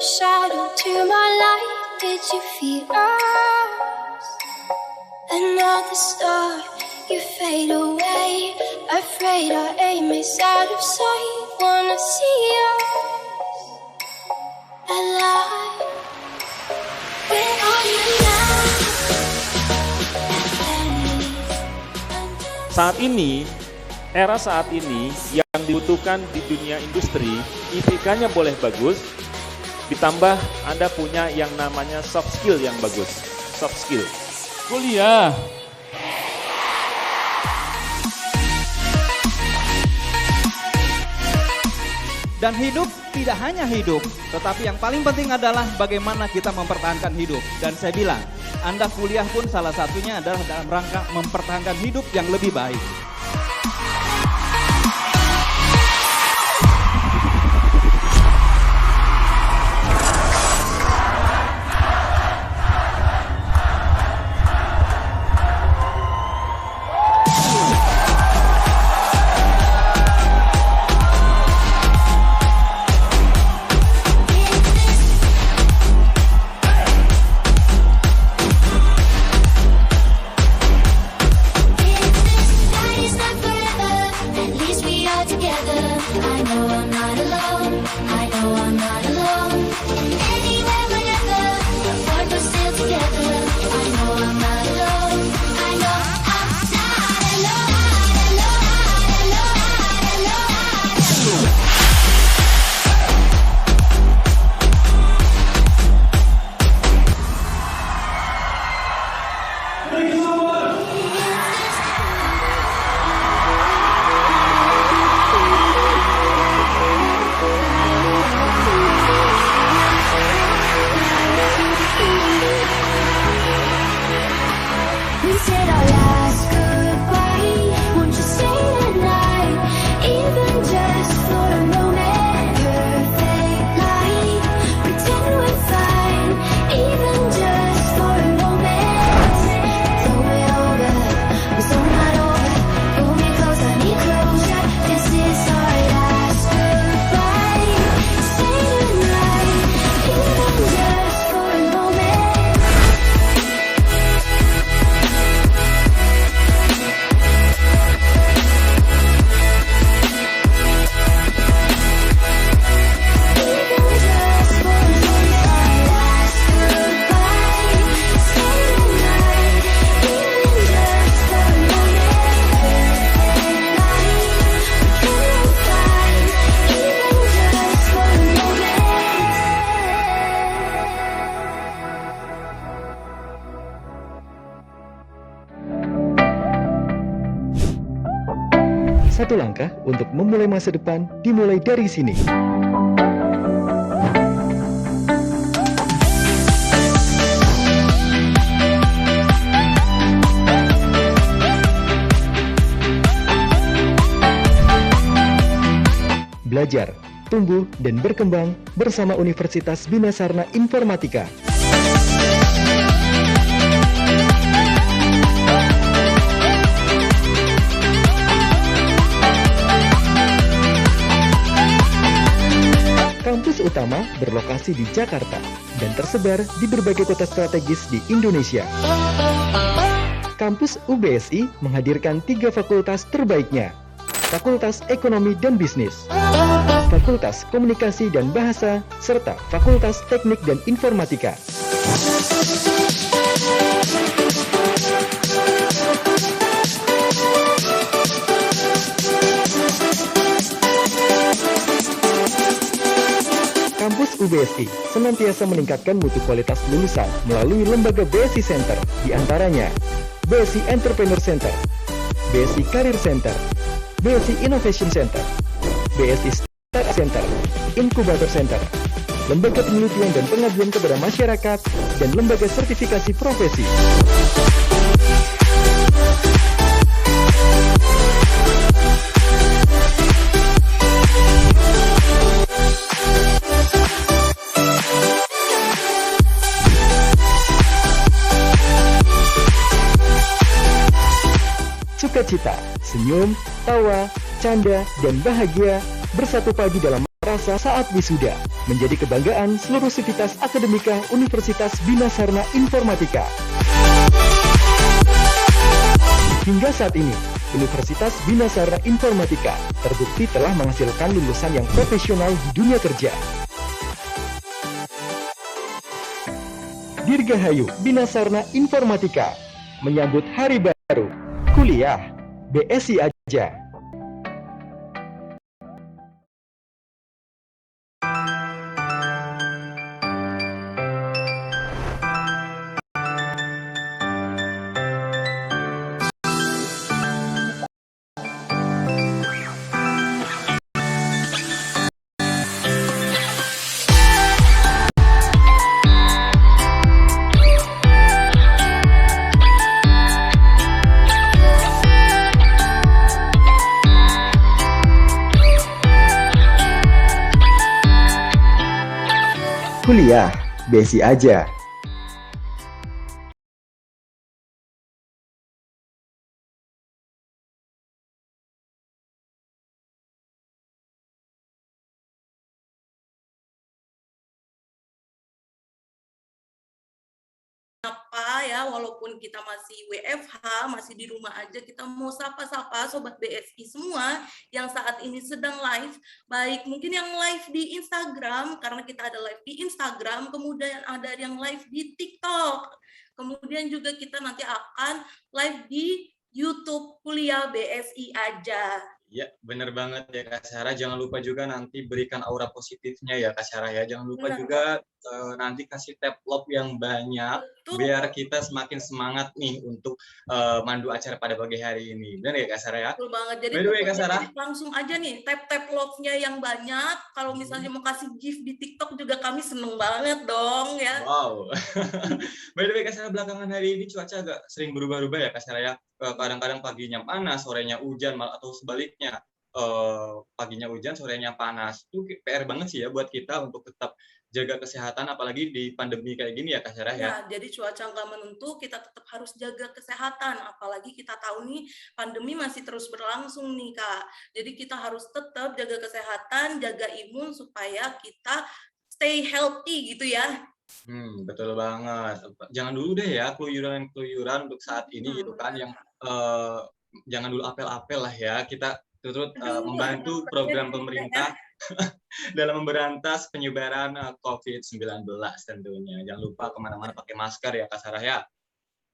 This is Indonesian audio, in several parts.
shadow to my light. Did you feel us? Another star, you fade away. Afraid our aim is out of sight. Wanna see us alive. Where are you now? Saat ini yang dibutuhkan di dunia industri, IPK-nya boleh bagus, ditambah Anda punya yang namanya soft skill yang bagus. Soft skill. Kuliah. Dan hidup tidak hanya hidup, tetapi yang paling penting adalah bagaimana kita mempertahankan hidup. Dan saya bilang, Anda kuliah pun salah satunya adalah dalam rangka mempertahankan hidup yang lebih baik. Satu langkah untuk memulai masa depan dimulai dari sini. Belajar, tumbuh, dan berkembang bersama Universitas Bina Sarana Informatika. Kampus utama berlokasi di Jakarta dan tersebar di berbagai kota strategis di Indonesia. Kampus UBSI menghadirkan 3 fakultas terbaiknya: Fakultas Ekonomi dan Bisnis, Fakultas Komunikasi dan Bahasa, serta Fakultas Teknik dan Informatika. Kampus UBSI senantiasa meningkatkan mutu kualitas lulusan melalui lembaga BSI Center, di antaranya BSI Entrepreneur Center, BSI Career Center, BSI Innovation Center, BSI Startup Center, Inkubator Center, lembaga penelitian dan pengabdian kepada masyarakat, dan lembaga sertifikasi profesi. Sukacita, senyum, tawa, canda, dan bahagia bersatu padu dalam terasa saat wisuda, menjadi kebanggaan seluruh sivitas akademika Universitas Bina Sarana Informatika. Hingga saat ini, Universitas Bina Sarana Informatika terbukti telah menghasilkan lulusan yang profesional di dunia kerja. Dirgahayu Bina Sarana Informatika menyambut hari baru. Kuliah BSI aja. Kuliah BSI aja. Apa ya, walaupun kita masih WFH, masih di rumah aja, kita mau sapa-sapa Sobat BSI semua yang saat ini sedang live, baik mungkin yang live di Instagram, karena kita ada live di Instagram, kemudian ada yang live di TikTok, kemudian juga kita nanti akan live di YouTube Kuliah BSI aja. Ya, benar banget ya Kak Sarah. Jangan lupa juga nanti berikan aura positifnya ya Kak Sarah ya. Jangan lupa juga nanti kasih tap love yang banyak. Betul. Biar kita semakin semangat nih untuk mandu acara pada pagi hari ini. Benar ya Kak Sarah ya? Betul banget. Jadi by the way Kak Sarah, langsung aja nih tap love-nya yang banyak. Kalau misalnya mau kasih gift di TikTok juga kami seneng banget dong ya. Wow. By the way Kak Sarah, belakangan hari ini cuaca agak sering berubah-ubah ya Kak Sarah ya. Kadang-kadang paginya panas, sorenya hujan, atau sebaliknya paginya hujan, sorenya panas. Itu PR banget sih ya buat kita untuk tetap jaga kesehatan, apalagi di pandemi kayak gini ya Kak Sarah ya. Ya, jadi cuaca nggak menentu, kita tetap harus jaga kesehatan. Apalagi kita tahu nih pandemi masih terus berlangsung nih Kak. Jadi kita harus tetap jaga kesehatan, jaga imun supaya kita stay healthy gitu ya. Betul banget. Jangan dulu deh ya keluyuran untuk saat ini gitu kan, yang jangan dulu apel-apel lah ya. Kita turut membantu program pemerintah dalam memberantas penyebaran COVID-19 tentunya. Jangan lupa kemana-mana pakai masker ya Kak Sarah ya.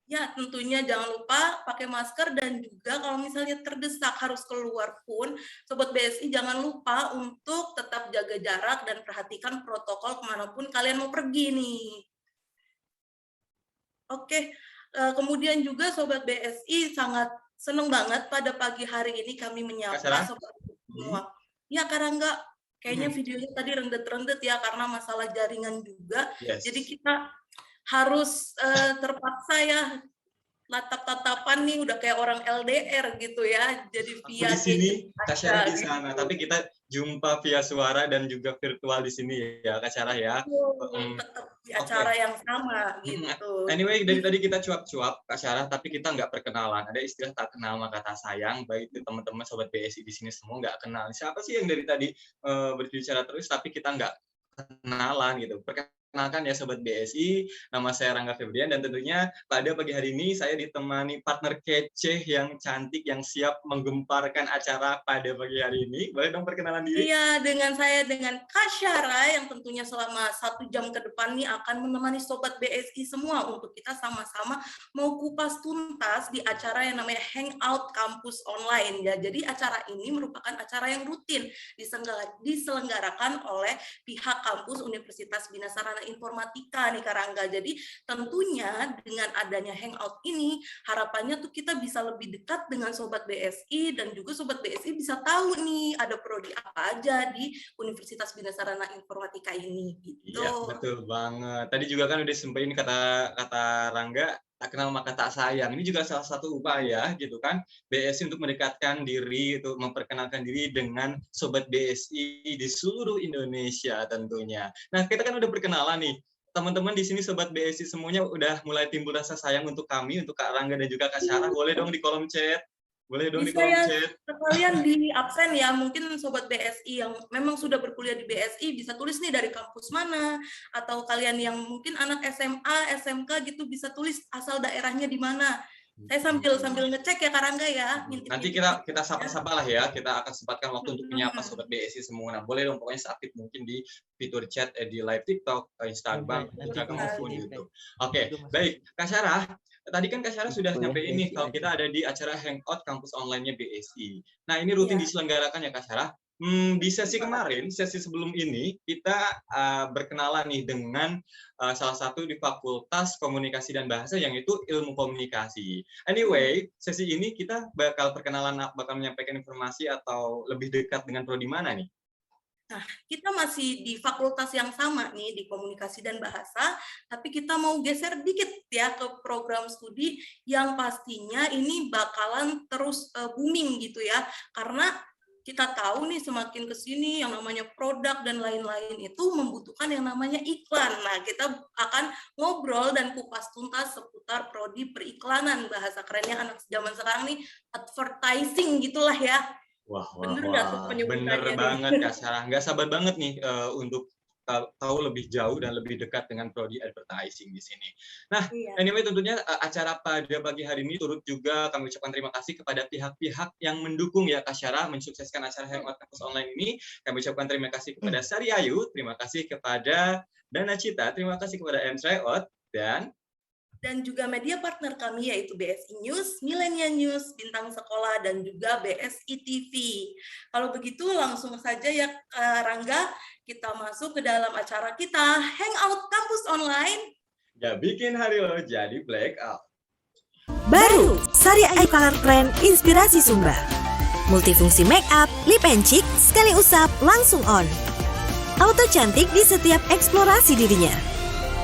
Ya, tentunya jangan lupa pakai masker, dan juga kalau misalnya terdesak harus keluar pun, Sobat BSI jangan lupa untuk tetap jaga jarak dan perhatikan protokol kemanapun kalian mau pergi nih. Oke, kemudian juga Sobat BSI sangat senang banget pada pagi hari ini kami menyapa Sobat semua. Ya, karena enggak, kayaknya videonya tadi rendet-rendet ya karena masalah jaringan juga. Yes. Jadi kita harus terpaksa ya tatap-tatapan nih, udah kayak orang LDR gitu ya. Jadi via di sini, Kak Sarah di sana, tapi kita jumpa via suara dan juga virtual di sini ya Kak Sarah ya. Tetap di acara yang sama gitu. Anyway, dari tadi kita cuap-cuap Kak Sarah, tapi kita nggak perkenalan. Ada istilah tak kenal maka tak sayang. Baik itu teman-teman Sobat BSI di sini semua nggak kenal. Siapa sih yang dari tadi berbicara terus tapi kita nggak kenalan gitu. Perkenalkan ya Sobat BSI, nama saya Rangga Febrian, dan tentunya pada pagi hari ini saya ditemani partner kece yang cantik yang siap menggemparkan acara pada pagi hari ini. Boleh dong perkenalan diri? Iya, dengan Kak Syara yang tentunya selama 1 jam ke depan nih akan menemani Sobat BSI semua untuk kita sama-sama mau kupas tuntas di acara yang namanya Hangout Kampus Online ya. Jadi acara ini merupakan acara yang rutin diselenggarakan oleh pihak kampus Universitas Bina Sarana Informatika nih Kak Rangga. Jadi tentunya dengan adanya hangout ini harapannya tuh kita bisa lebih dekat dengan Sobat BSI, dan juga Sobat BSI bisa tahu nih ada prodi apa aja di Universitas Bina Sarana Informatika ini gitu. Iya, betul banget. Tadi juga kan udah sampaikan kata Rangga, tak kenal maka tak sayang. Ini juga salah satu upaya gitu kan BSI untuk mendekatkan diri, untuk memperkenalkan diri dengan Sobat BSI di seluruh Indonesia tentunya. Nah, kita kan udah perkenalan nih. Teman-teman di sini Sobat BSI semuanya udah mulai timbul rasa sayang untuk kami, untuk Kak Rangga dan juga Kak Syara. Boleh dong di kolom chat. Boleh dong di Bisa kolom ya chat. sekalian di absen ya, mungkin sobat BSI yang memang sudah berkuliah di BSI bisa tulis nih dari kampus mana, atau kalian yang mungkin anak SMA, SMK gitu bisa tulis asal daerahnya di mana. Saya sambil ngecek ya Karangga ya. Nanti kita sapa-sapa lah ya, kita akan sempatkan waktu untuk menyapa sobat BSI semua. Nah, boleh dong pokoknya seaktif mungkin di fitur chat di live TikTok, Instagram, maupun YouTube. Oke, baik. Kak Syarah, tadi kan Kak Syarah sudah nyampein nih kalau kita ada di acara Hangout kampus online-nya BSI. Nah, ini rutin diselenggarakan ya Kak Syarah. Di sesi kemarin, sesi sebelum ini, kita berkenalan nih dengan salah satu di Fakultas Komunikasi dan Bahasa, yang itu Ilmu Komunikasi. Anyway, sesi ini kita bakal perkenalan, bakal menyampaikan informasi atau lebih dekat dengan prodi mana nih? Nah, kita masih di fakultas yang sama nih, di Komunikasi dan Bahasa, tapi kita mau geser dikit ya ke program studi yang pastinya ini bakalan terus booming gitu ya, karena kita tahu nih semakin ke sini yang namanya produk dan lain-lain itu membutuhkan yang namanya iklan. Nah, kita akan ngobrol dan kupas tuntas seputar prodi periklanan, bahasa kerennya anak zaman sekarang nih advertising gitulah ya. Wah, bener banget Kak Syarah. Nggak sabar banget nih untuk tahu lebih jauh dan lebih dekat dengan prodi advertising di sini. Nah, anyway tentunya acara pada pagi hari ini turut juga kami ucapkan terima kasih kepada pihak-pihak yang mendukung ya Kak Syarah mensukseskan acara Hangout Kampus Online ini. Kami ucapkan terima kasih kepada Sari Ayu, terima kasih kepada Dana Cita, terima kasih kepada M3Out, dan juga media partner kami yaitu BSI News, Millennial News, Bintang Sekolah, dan juga BSI TV. Kalau begitu langsung saja ya Rangga, kita masuk ke dalam acara kita Hangout Kampus Online. Ya bikin hari lo jadi blackout. Baru, Sari Eye Color Trend Inspirasi Sumba. Multifungsi make up, lip and cheek, sekali usap langsung on. Auto cantik di setiap eksplorasi dirinya.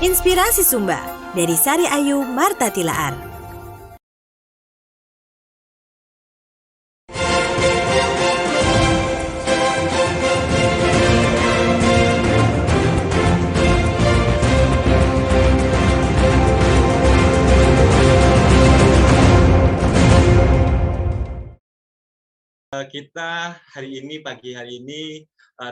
Inspirasi Sumba dari Sari Ayu Marta Tilaar. Kita pagi hari ini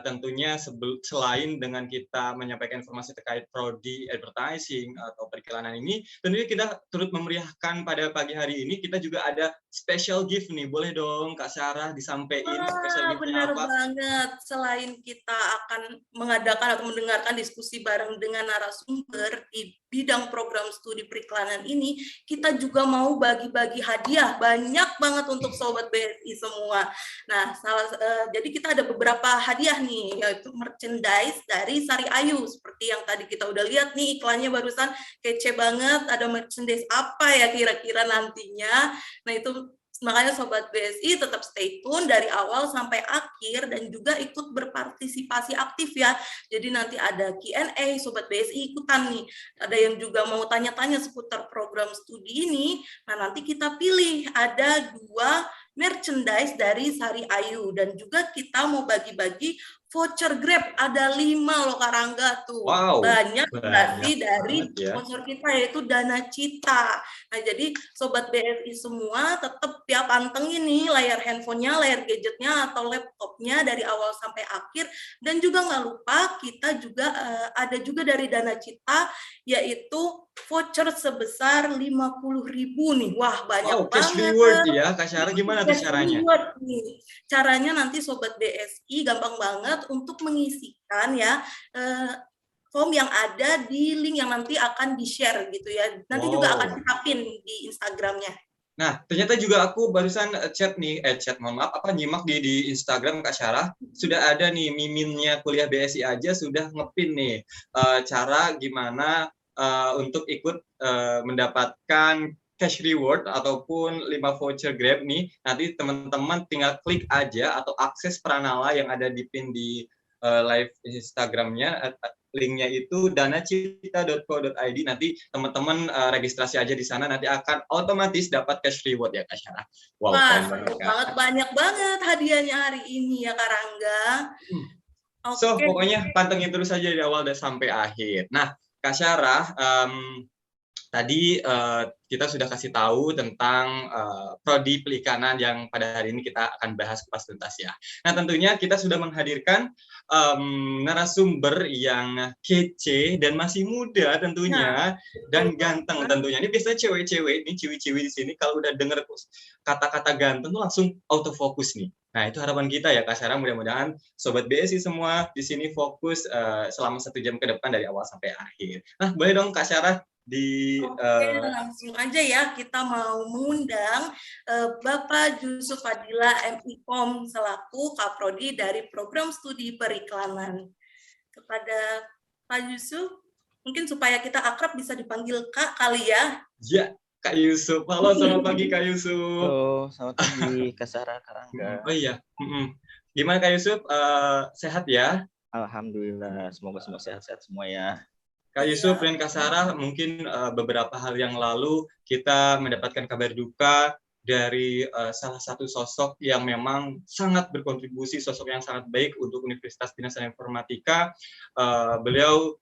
tentunya selain dengan kita menyampaikan informasi terkait prodi advertising atau periklanan ini, tentunya kita turut memeriahkan pada pagi hari ini. Kita juga ada special gift nih, boleh dong Kak Syarah disampaikan special gift-nya apa? Benar banget, selain kita akan mengadakan atau mendengarkan diskusi bareng dengan narasumber di bidang program studi periklanan ini, kita juga mau bagi-bagi hadiah banyak banget untuk sobat BSI semua. Nah, jadi kita ada beberapa hadiah nih, yaitu merchandise dari Sari Ayu, seperti yang tadi kita udah lihat nih iklannya barusan, kece banget. Ada merchandise apa ya kira-kira nantinya? Nah, itu makanya sobat BSI tetap stay tune dari awal sampai akhir dan juga ikut berpartisipasi aktif ya. Jadi nanti ada Q&A, sobat BSI ikutan nih. Ada yang juga mau tanya-tanya seputar program studi ini. Nah, nanti kita pilih ada 2 merchandise dari Sari Ayu dan juga kita mau bagi-bagi voucher Grab, ada 5 loh Kak Rangga tuh. Wow, banyak berarti dari ya. sponsor kita yaitu Dana Cita. Nah, jadi sobat BSI semua tetap ya pantengin nih layar handphonenya, layar gadgetnya atau laptopnya dari awal sampai akhir. Dan juga nggak lupa kita juga ada juga dari Dana Cita yaitu voucher sebesar 50.000 nih. Wah, banyak cash banget. Reward ya Kak Syarah, gimana tuh caranya? Nih. Caranya nanti sobat BSI gampang banget untuk mengisikan ya form yang ada di link yang nanti akan di-share gitu ya. Nanti juga akan ditapin di Instagramnya. Nah, ternyata juga aku barusan nyimak di Instagram Kak Syarah, sudah ada nih miminnya kuliah BSI aja sudah ngepin nih cara gimana untuk ikut mendapatkan cash reward ataupun 5 voucher Grab nih. Nanti teman-teman tinggal klik aja atau akses Pranala yang ada di pin di live Instagramnya. Linknya itu danacita.co.id. Nanti teman-teman registrasi aja di sana, nanti akan otomatis dapat cash reward ya Kak Syarah. Wow, banget, banyak banget hadiahnya hari ini ya Kak Rangga. So, pokoknya pantengin terus aja dari awal dan sampai akhir. Nah, Kak Syarah, Tadi kita sudah kasih tahu tentang prodi perikanan yang pada hari ini kita akan bahas kupas tuntas ya. Nah tentunya kita sudah menghadirkan narasumber yang kece dan masih muda tentunya dan ganteng tentunya. Ini biasanya cewek-cewek, ini ciwi-ciwi di sini kalau udah denger kata-kata ganteng tuh langsung autofokus nih. Nah itu harapan kita ya Kak Sarah, mudah-mudahan Sobat BSI semua di sini fokus selama 1 jam ke depan dari awal sampai akhir. Nah boleh dong Kak Sarah Oke, langsung aja ya, kita mau mengundang Bapak Yusuf Fadila MIKOM selaku Kaprodi dari Program Studi Periklanan. Kepada Pak Yusuf, mungkin supaya kita akrab bisa dipanggil Kak kali ya. Ya, Kak Yusuf. Halo, selamat pagi Kak Yusuf. Halo, selamat pagi Kak Sarah, Karangga. Oh iya, gimana Kak Yusuf? Sehat ya? Alhamdulillah, semoga semua sehat-sehat semua ya. Kak Yusuf dan Kak Sarah, mungkin beberapa hari yang lalu kita mendapatkan kabar duka dari salah satu sosok yang memang sangat berkontribusi, sosok yang sangat baik untuk Universitas Bina Sarana Informatika. Beliau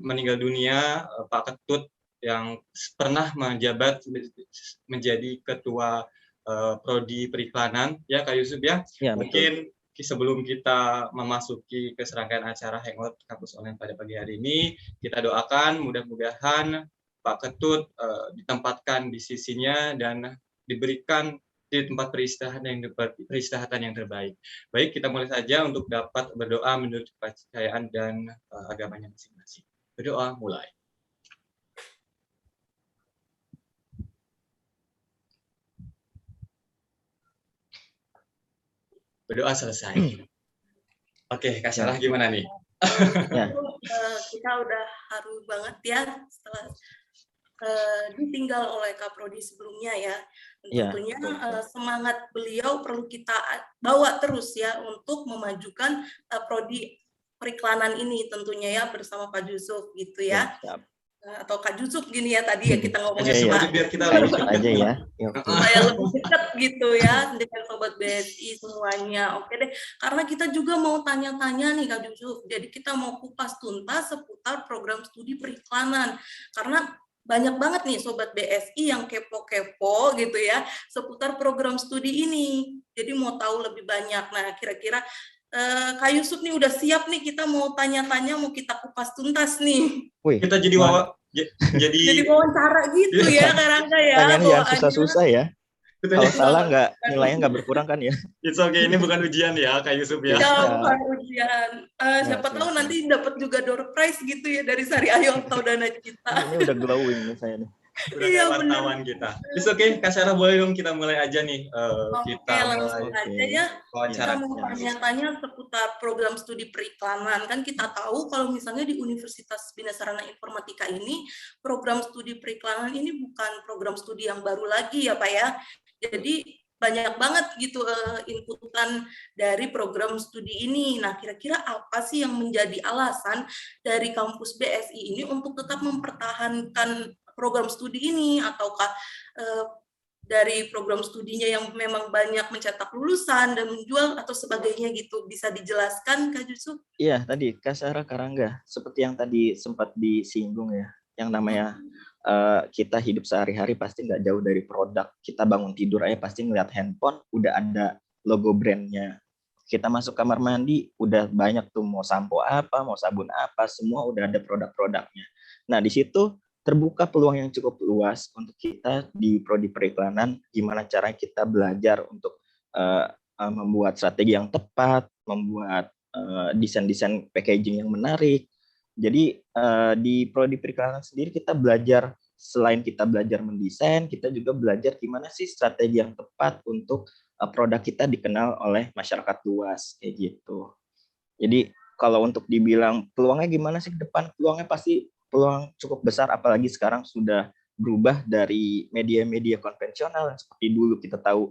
meninggal dunia, Pak Ketut, yang pernah menjabat menjadi ketua prodi periklanan, ya Kak Yusuf ya. Ya mungkin sebelum kita memasuki ke serangkaian acara Hangout Kampus Online pada pagi hari ini, kita doakan mudah-mudahan Pak Ketut ditempatkan di sisinya dan diberikan di tempat peristirahatan yang terbaik. Baik, kita mulai saja untuk dapat berdoa menurut kepercayaan dan agamanya masing-masing. Berdoa mulai. Berdoa selesai. Oke, Kak Sarah gimana nih? Kita udah haru banget ya setelah ditinggal oleh Kaprodi sebelumnya ya. Tentunya semangat beliau perlu kita bawa terus ya untuk memajukan prodi periklanan ini tentunya ya bersama Pak Yusuf gitu ya. Atau Kak Yusuf gini ya tadi ya kita ngomongnya biar kita aja ya. Supaya lebih dekat gitu ya dengan Sobat BSI semuanya. Oke deh, karena kita juga mau tanya-tanya nih Kak Yusuf. Jadi kita mau kupas tuntas seputar program studi periklanan. Karena banyak banget nih Sobat BSI yang kepo-kepo gitu ya seputar program studi ini. Jadi mau tahu lebih banyak. Nah kira-kira Kak Yusuf nih udah siap nih, kita mau tanya-tanya, mau kita kupas tuntas nih. Kita jadi jadi wawancara gitu ya Karangga ya. Tanyaan yang susah-susah ya. Kalau salah nilainya nggak berkurang kan ya? It's okay, ini bukan ujian ya Kak Yusuf ya. Ya bukan ujian. Siapa tahu nanti dapat juga door prize gitu ya dari Sari Ayo atau Dana Cita. Ini udah glowing nih saya nih. Iya wartawan kita. It's okay, Kak Sarah boleh dong kita mulai aja nih. Kita langsung aja ya. Kita mau tanya-tanya seputar program studi periklanan. Kan kita tahu kalau misalnya di Universitas Bina Sarana Informatika ini, program studi periklanan ini bukan program studi yang baru lagi ya Pak ya. Jadi banyak banget gitu inputan dari program studi ini. Nah, kira-kira apa sih yang menjadi alasan dari kampus BSI ini untuk tetap mempertahankan program studi ini, ataukah dari program studinya yang memang banyak mencetak lulusan dan menjual atau sebagainya gitu, bisa dijelaskan Kak Yusuf? Iya, tadi Kak Sarah Karangga, seperti yang tadi sempat disinggung ya, yang namanya kita hidup sehari-hari pasti nggak jauh dari produk. Kita bangun tidur aja pasti ngeliat handphone, udah ada logo brandnya. Kita masuk kamar mandi, udah banyak tuh mau sampo apa, mau sabun apa, semua udah ada produk-produknya. Nah, di situ terbuka peluang yang cukup luas untuk kita di prodi periklanan, gimana cara kita belajar untuk membuat strategi yang tepat, membuat desain-desain packaging yang menarik. Jadi di prodi periklanan sendiri kita belajar, selain kita belajar mendesain, kita juga belajar gimana sih strategi yang tepat untuk produk kita dikenal oleh masyarakat luas, kayak gitu. Jadi kalau untuk dibilang peluangnya gimana sih ke depan, peluangnya pasti peluang cukup besar, apalagi sekarang sudah berubah dari media-media konvensional yang seperti dulu kita tahu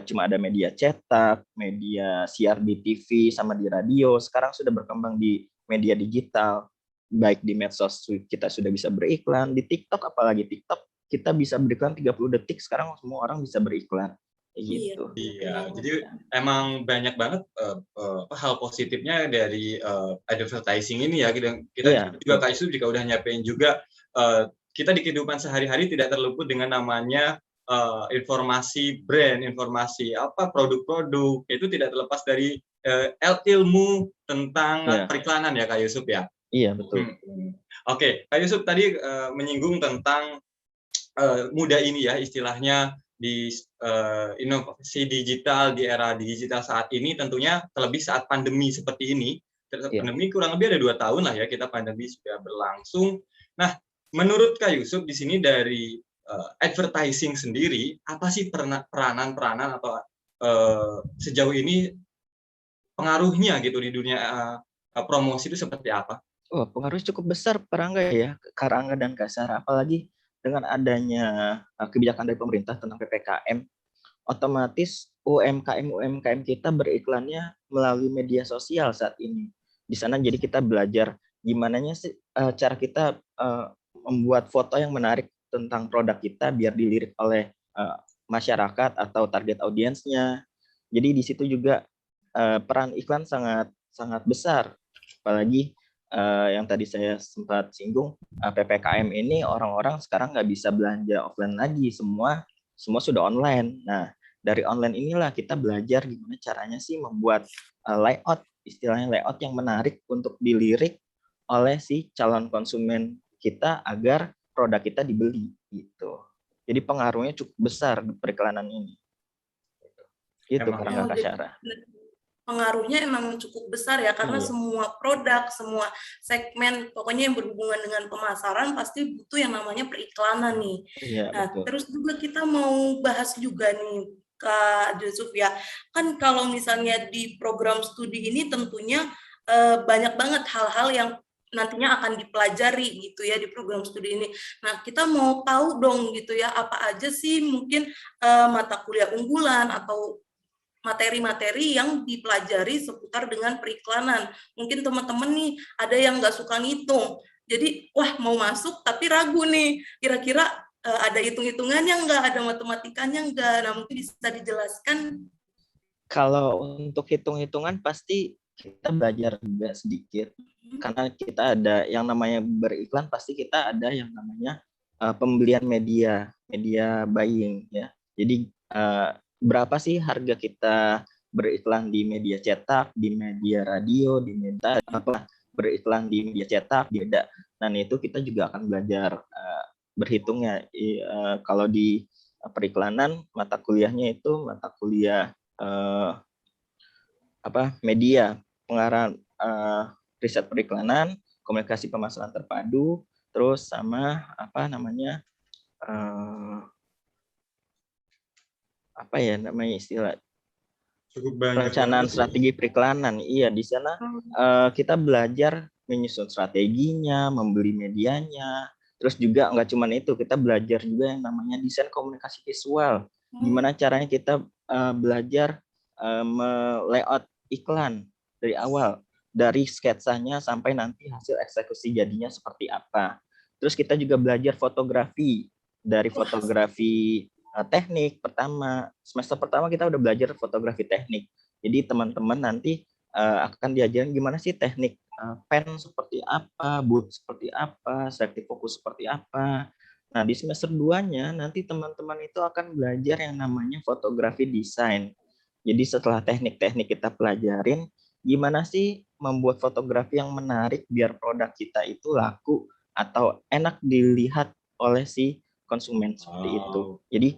cuma ada media cetak, media siar di TV sama di radio. Sekarang sudah berkembang di media digital, baik di medsos kita sudah bisa beriklan, di TikTok apalagi TikTok kita bisa beriklan 30 detik, sekarang semua orang bisa beriklan. Gitu. Iya, jadi emang banyak banget hal positifnya dari advertising ini ya. Kita juga Kak Yusuf juga udah nyiapin juga kita di kehidupan sehari-hari tidak terluput dengan namanya informasi brand, informasi apa produk-produk, itu tidak terlepas dari ilmu tentang periklanan ya Kak Yusuf ya. Iya betul. Oke, Kak Yusuf tadi menyinggung tentang muda ini ya istilahnya di inovasi digital di era digital saat ini, tentunya terlebih saat pandemi seperti ini. Pandemi kurang lebih ada 2 tahun lah ya kita pandemi sudah berlangsung. Nah, menurut Kak Yusuf di sini dari advertising sendiri, apa sih peranan-peranan atau sejauh ini pengaruhnya gitu di dunia promosi itu seperti apa? Oh, pengaruhnya cukup besar Perangga ya, Kak Rangga dan Kak Sarah, apalagi dengan adanya kebijakan dari pemerintah tentang PPKM, otomatis UMKM kita beriklannya melalui media sosial saat ini. Di sana jadi kita belajar gimana sih cara kita membuat foto yang menarik tentang produk kita biar dilirik oleh masyarakat atau target audiensnya. Jadi di situ juga peran iklan sangat besar. Apalagi yang tadi saya sempat singgung, PPKM ini orang-orang sekarang nggak bisa belanja offline lagi, semua sudah online. Nah, dari online inilah kita belajar gimana caranya sih membuat layout, istilahnya layout yang menarik untuk dilirik oleh si calon konsumen kita agar produk kita dibeli gitu. Jadi pengaruhnya cukup besar di periklanan ini. Gitu karena Kak Syara. Pengaruhnya emang cukup besar ya, karena semua produk, semua segmen, pokoknya yang berhubungan dengan pemasaran pasti butuh yang namanya periklanan nih. Nah, betul. Terus juga kita mau bahas juga nih Kak Yusuf ya, kan kalau misalnya di program studi ini tentunya banyak banget hal-hal yang nantinya akan dipelajari gitu ya di program studi ini. Nah, kita mau tahu dong gitu ya, apa aja sih mungkin mata kuliah unggulan atau materi-materi yang dipelajari seputar dengan periklanan. Mungkin teman-teman nih ada yang nggak suka ngitung, jadi wah mau masuk tapi ragu nih, kira-kira ada hitung-hitungannya nggak, ada matematikanya nggak. Nah, mungkin bisa dijelaskan. Kalau untuk hitung-hitungan pasti kita belajar juga sedikit, karena kita ada yang namanya beriklan, pasti kita ada yang namanya pembelian media buying ya. Jadi berapa sih harga kita beriklan di media cetak, di media radio, di media beriklan di media cetak beda. Nah, itu kita juga akan belajar berhitungnya. Kalau di periklanan mata kuliahnya itu mata kuliah media, pengarahan riset periklanan, komunikasi pemasaran terpadu, terus sama istilah perencanaan strategi periklanan. Iya, di sana kita belajar menyusun strateginya, membeli medianya, terus juga nggak cuma itu, kita belajar juga yang namanya desain komunikasi visual. Gimana caranya kita belajar layout iklan dari awal, dari sketsanya sampai nanti hasil eksekusi jadinya seperti apa. Terus kita juga belajar fotografi, dari fotografi teknik semester pertama kita udah belajar fotografi teknik. Jadi teman-teman nanti akan diajarin gimana sih teknik pen seperti apa, boot seperti apa, selektif fokus seperti apa. Nah, di semester 2-nya nanti teman-teman itu akan belajar yang namanya fotografi desain. Jadi setelah teknik-teknik kita pelajarin, gimana sih membuat fotografi yang menarik biar produk kita itu laku atau enak dilihat oleh si konsumen seperti itu. Jadi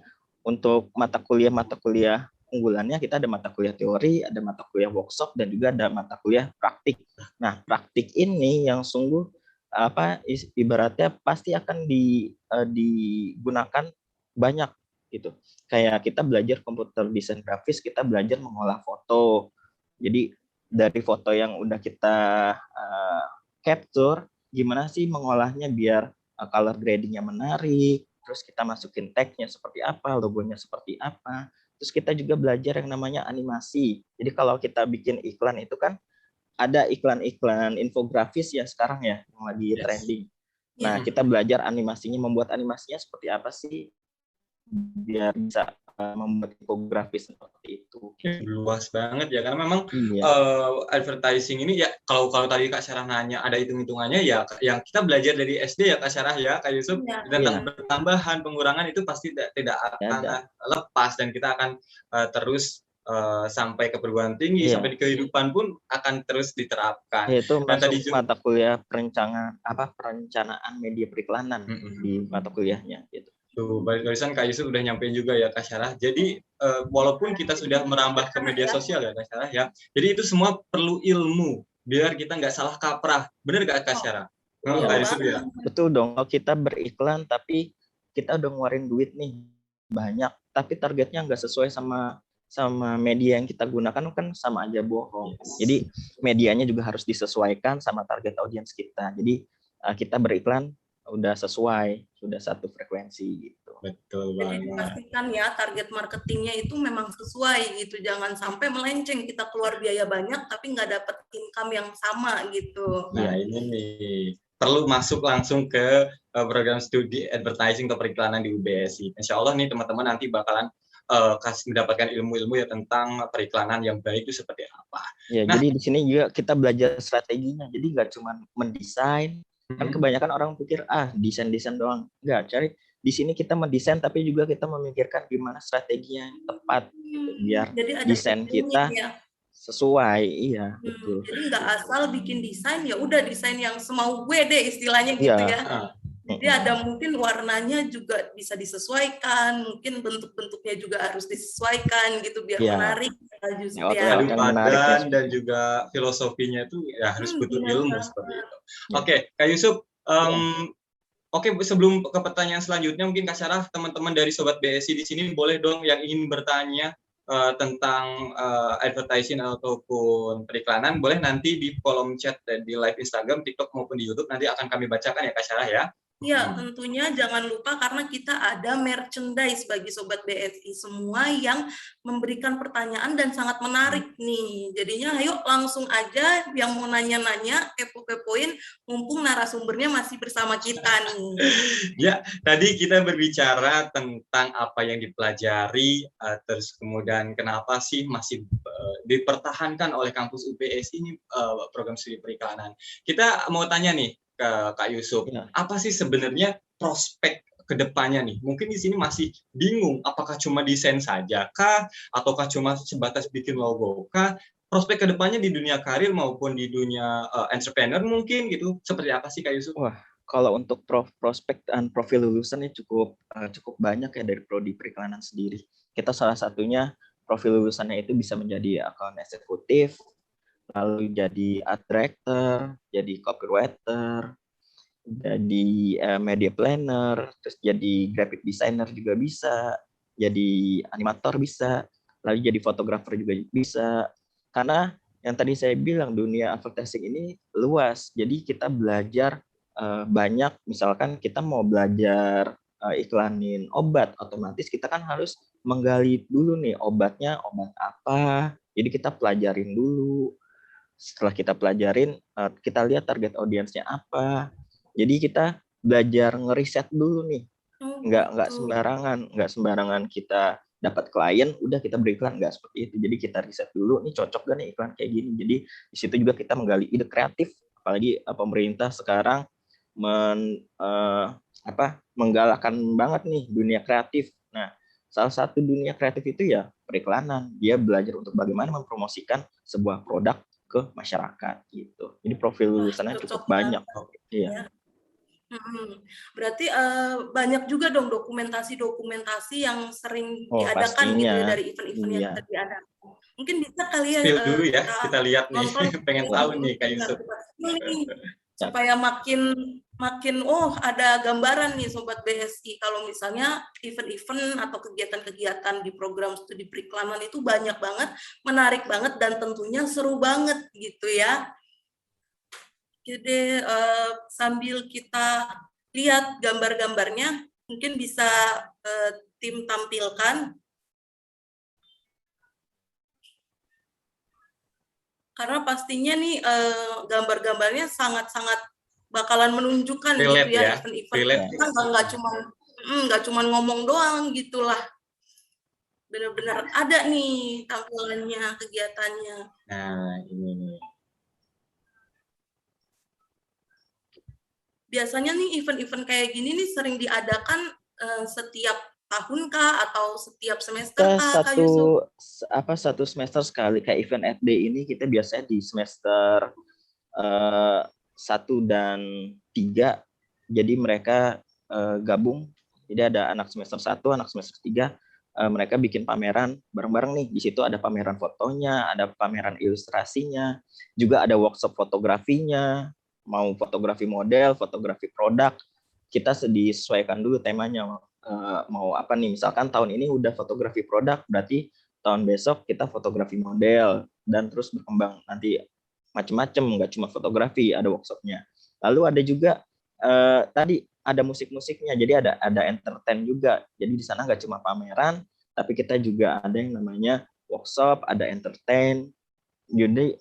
untuk mata kuliah unggulannya kita ada mata kuliah teori, ada mata kuliah workshop, dan juga ada mata kuliah praktik. Nah, praktik ini yang sungguh ibaratnya pasti akan digunakan banyak gitu. Kayak kita belajar komputer desain grafis, kita belajar mengolah foto. Jadi dari foto yang udah kita capture, gimana sih mengolahnya biar color gradingnya menarik, terus kita masukin tag-nya seperti apa, logonya seperti apa. Terus kita juga belajar yang namanya animasi. Jadi kalau kita bikin iklan itu kan ada iklan-iklan infografis ya sekarang ya yang lagi trending. Nah, kita belajar animasinya, membuat animasinya seperti apa sih biar bisa membuat infografis seperti itu. Luas banget ya, karena memang Iya. advertising ini ya, kalau tadi Kak Syarah nanya ada hitung-hitungannya ya, yang kita belajar dari SD ya Kak Syarah ya, Kak Yusuf, tentang pertambahan, pengurangan itu pasti tidak akan lepas, dan kita akan terus sampai ke perguruan tinggi, sampai di kehidupan pun akan terus diterapkan. Itu Dan masuk tadi mata kuliah perencanaan media periklanan di mata kuliahnya gitu. Tuh, barusan Kak Yusuf udah nyampein juga ya Kak Syarah. Jadi walaupun kita sudah merambah ke media sosial ya Kak Syarah ya, jadi itu semua perlu ilmu biar kita nggak salah kaprah. Bener nggak Kak Syarah? Kak Yusuf ya. Betul dong. Kalau kita beriklan tapi kita udah ngeluarin duit nih banyak, tapi targetnya nggak sesuai sama media yang kita gunakan, kan sama aja bohong. Jadi medianya juga harus disesuaikan sama target audiens kita. Jadi kita beriklan udah sesuai, sudah satu frekuensi gitu. Betul banget. Jadi dipastikan ya target marketingnya itu memang sesuai gitu, jangan sampai melenceng, kita keluar biaya banyak tapi nggak dapat income yang sama gitu. Nah ini nih perlu masuk langsung ke program studi advertising atau periklanan di UBSI. Insya Allah nih teman-teman nanti bakalan mendapatkan ilmu-ilmu ya tentang periklanan yang baik itu seperti apa. Ya, jadi di sini juga kita belajar strateginya. Jadi nggak cuma mendesain. Kan kebanyakan orang pikir desain doang. Enggak, cari di sini kita mendesain tapi juga kita memikirkan gimana strateginya yang tepat biar desain kita sesuai. Iya, betul. Jadi nggak asal bikin desain ya udah desain yang semau gue deh istilahnya gitu ya. Jadi ada mungkin warnanya juga bisa disesuaikan, mungkin bentuk-bentuknya juga harus disesuaikan gitu biar menarik. Padan dan juga filosofinya itu ya harus butuh ilmu seperti itu. Oke, Kak Yusuf, oke, sebelum ke pertanyaan selanjutnya, mungkin Kak Syarah, teman-teman dari Sobat BSI di sini boleh dong yang ingin bertanya tentang advertising ataupun periklanan, boleh nanti di kolom chat di live Instagram, TikTok maupun di YouTube, nanti akan kami bacakan ya Kak Syarah ya. Ya, tentunya jangan lupa karena kita ada merchandise bagi Sobat BSI semua yang memberikan pertanyaan dan sangat menarik nih. Jadinya ayo langsung aja yang mau nanya-nanya, kepo-kepoin, mumpung narasumbernya masih bersama kita nih. Ya, tadi kita berbicara tentang apa yang dipelajari, terus kemudian kenapa sih masih dipertahankan oleh kampus UBSI ini program studi periklanan. Kita mau tanya nih, ke Kak Yusuf, apa sih sebenarnya prospek kedepannya nih? Mungkin di sini masih bingung, apakah cuma desain saja kah, ataukah cuma sebatas bikin logo kah? Prospek kedepannya di dunia karir maupun di dunia entrepreneur mungkin gitu, seperti apa sih Kak Yusuf? Wah, kalau untuk prospek dan profil lulusannya cukup banyak ya dari prodi periklanan sendiri. Kita salah satunya profil lulusannya itu bisa menjadi account eksekutif, lalu jadi art director, jadi copywriter, jadi media planner, terus jadi graphic designer juga bisa, jadi animator bisa, lalu jadi fotografer juga bisa. Karena yang tadi saya bilang dunia advertising ini luas, jadi kita belajar banyak. Misalkan kita mau belajar iklanin obat, otomatis kita kan harus menggali dulu nih obatnya obat apa, jadi kita pelajarin dulu. Setelah kita pelajarin, kita lihat target audiensnya apa. Jadi kita belajar ngeriset dulu nih. Nggak sembarangan kita dapat klien, udah kita beriklan, nggak seperti itu. Jadi kita riset dulu, nih cocok gak nih iklan kayak gini. Jadi di situ juga kita menggali ide kreatif. Apalagi pemerintah sekarang menggalakkan banget nih dunia kreatif. Nah, salah satu dunia kreatif itu ya periklanan. Dia belajar untuk bagaimana mempromosikan sebuah produk ke masyarakat gitu. Jadi profil lulusannya cukup banyak. Iya. Berarti banyak juga dong dokumentasi yang sering diadakan gitu ya, dari event-event yang tadi ada. Mungkin bisa kali ya dulu ya kita lihat nih, pengen tahu nih Kak Yusuf. Supaya makin ada gambaran nih Sobat BSI kalau misalnya event-event atau kegiatan-kegiatan di program studi periklanan itu banyak banget, menarik banget, dan tentunya seru banget gitu ya. Jadi sambil kita lihat gambar-gambarnya, mungkin bisa tim tampilkan. Karena pastinya nih gambar-gambarnya sangat-sangat bakalan menunjukkan relate, gitu ya event-event. Kita nggak cuma ngomong doang gitulah. benar-benar ada nih tampilannya, kegiatannya. Nah, ini nih. Biasanya nih event-event kayak gini nih sering diadakan setiap tahun kah atau setiap semester Kita kah, Kak Yusuf? satu semester sekali kayak event FD ini kita biasanya di semester 1 dan 3. Jadi mereka gabung. Jadi ada anak semester 1, anak semester 3, mereka bikin pameran bareng-bareng nih. Di situ ada pameran fotonya, ada pameran ilustrasinya, juga ada workshop fotografinya, mau fotografi model, fotografi produk. Kita disesuaikan dulu temanya, mau apa nih. Misalkan tahun ini udah fotografi produk, berarti tahun besok kita fotografi model, dan terus berkembang nanti macam-macam, nggak cuma fotografi, ada workshopnya. Lalu ada juga tadi ada musik-musiknya, jadi ada entertain juga. Jadi di sana nggak cuma pameran, tapi kita juga ada yang namanya workshop, ada entertain. Jadi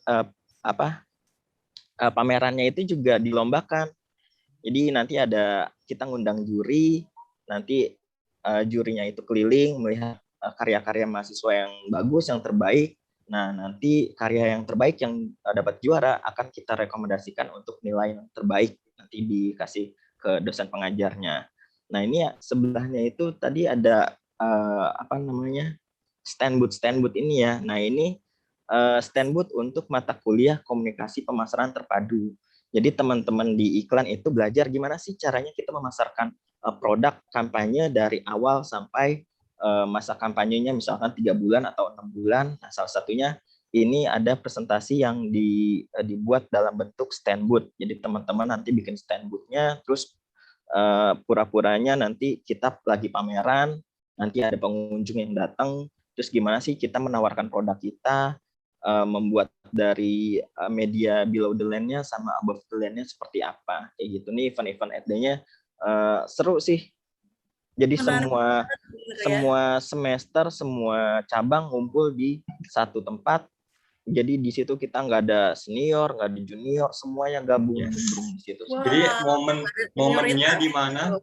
pamerannya itu juga dilombakan. Jadi nanti kita ngundang juri, nanti jurinya itu keliling melihat karya-karya mahasiswa yang bagus, yang terbaik. Nah, nanti karya yang terbaik yang dapat juara akan kita rekomendasikan untuk nilai yang terbaik, nanti dikasih ke dosen pengajarnya. Nah, ini ya sebelahnya itu tadi ada stand booth ini ya. Nah, ini stand booth untuk mata kuliah komunikasi pemasaran terpadu. Jadi teman-teman di iklan itu belajar gimana sih caranya kita memasarkan produk kampanye dari awal sampai masa kampanyenya misalkan 3 bulan atau 6 bulan. Nah, salah satunya ini ada presentasi yang dibuat dalam bentuk stand booth. Jadi teman-teman nanti bikin stand booth-nya, terus pura-puranya nanti kita lagi pameran, nanti ada pengunjung yang datang, terus gimana sih kita menawarkan produk kita, membuat dari media below the line-nya sama above the line-nya seperti apa. Kayak gitu nih event-event FD-nya seru sih. Jadi semua semester, semua cabang ngumpul di satu tempat. Jadi di situ kita nggak ada senior, nggak ada junior, semuanya gabung di situ. Jadi momennya di mana?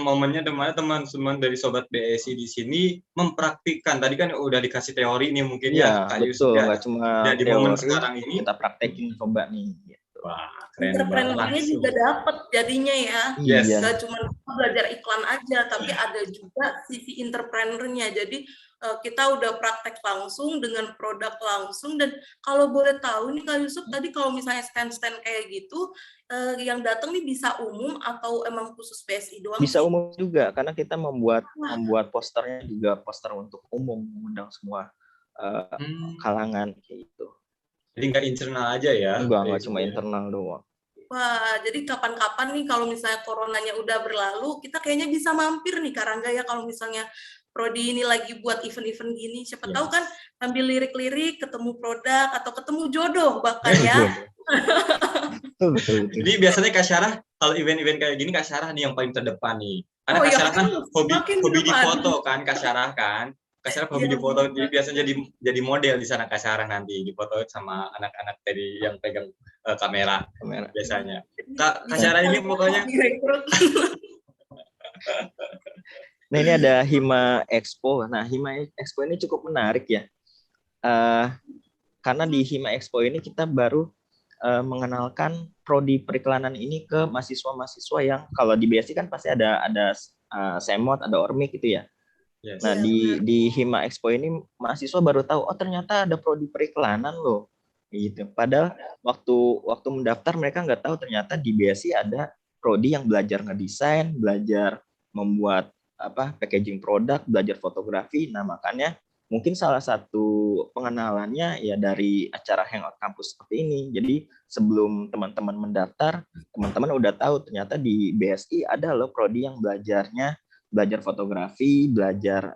Momennya di mana teman-teman dari Sobat BSI di sini mempraktikkan. Tadi kan udah dikasih teori nih mungkin ya. Betul, nggak cuma di momen sekarang ini kita praktekin coba nih. Wah, keren banget. Entrepreneurnya juga dapat jadinya ya. Yes. Gak cuma belajar iklan aja, tapi ada juga sisi entrepreneurnya. Jadi kita udah praktek langsung dengan produk langsung. Dan kalau boleh tahu nih Kak Yusuf, tadi kalau misalnya stand-stand kayak gitu, yang datang nih bisa umum atau emang khusus BSI doang? Bisa umum juga, karena kita membuat posternya juga poster untuk umum, mengundang semua kalangan kayak gitu. Jadi nggak internal aja ya? Nggak cuma internal doang. Wah, jadi kapan-kapan nih kalau misalnya coronanya udah berlalu, kita kayaknya bisa mampir nih Karangga ya kalau misalnya Prodi ini lagi buat event-event gini. Siapa tahu kan sambil lirik-lirik, ketemu produk, atau ketemu jodoh bahkan ya. Betul. Jadi biasanya Kak Syarah, kalau event-event kayak gini Kak Syarah nih yang paling terdepan nih. Karena Kak Syarah kan hobi di foto kan, Kak Syarah kan. Kak Syarah hobi di foto, jadi biasanya jadi model di sana Kak Syarah nanti, di foto sama anak-anak tadi yang pegang kamera biasanya. Kak Syarah ini pokoknya. Nah, ini ada Hima Expo. Nah, Hima Expo ini cukup menarik ya. Karena di Hima Expo ini kita baru mengenalkan prodi periklanan ini ke mahasiswa-mahasiswa yang kalau di BSI kan pasti ada Semot, ada Ormik gitu ya. Yes. Nah, di Hima Expo ini mahasiswa baru tahu, oh ternyata ada prodi periklanan loh. Gitu. Padahal waktu mendaftar mereka nggak tahu ternyata di BSI ada prodi yang belajar ngedesain, belajar membuat packaging produk, belajar fotografi. Nah, makanya mungkin salah satu pengenalannya ya dari acara Hangout Kampus seperti ini. Jadi sebelum teman-teman mendaftar, teman-teman udah tahu ternyata di BSI ada loh prodi yang belajar fotografi, belajar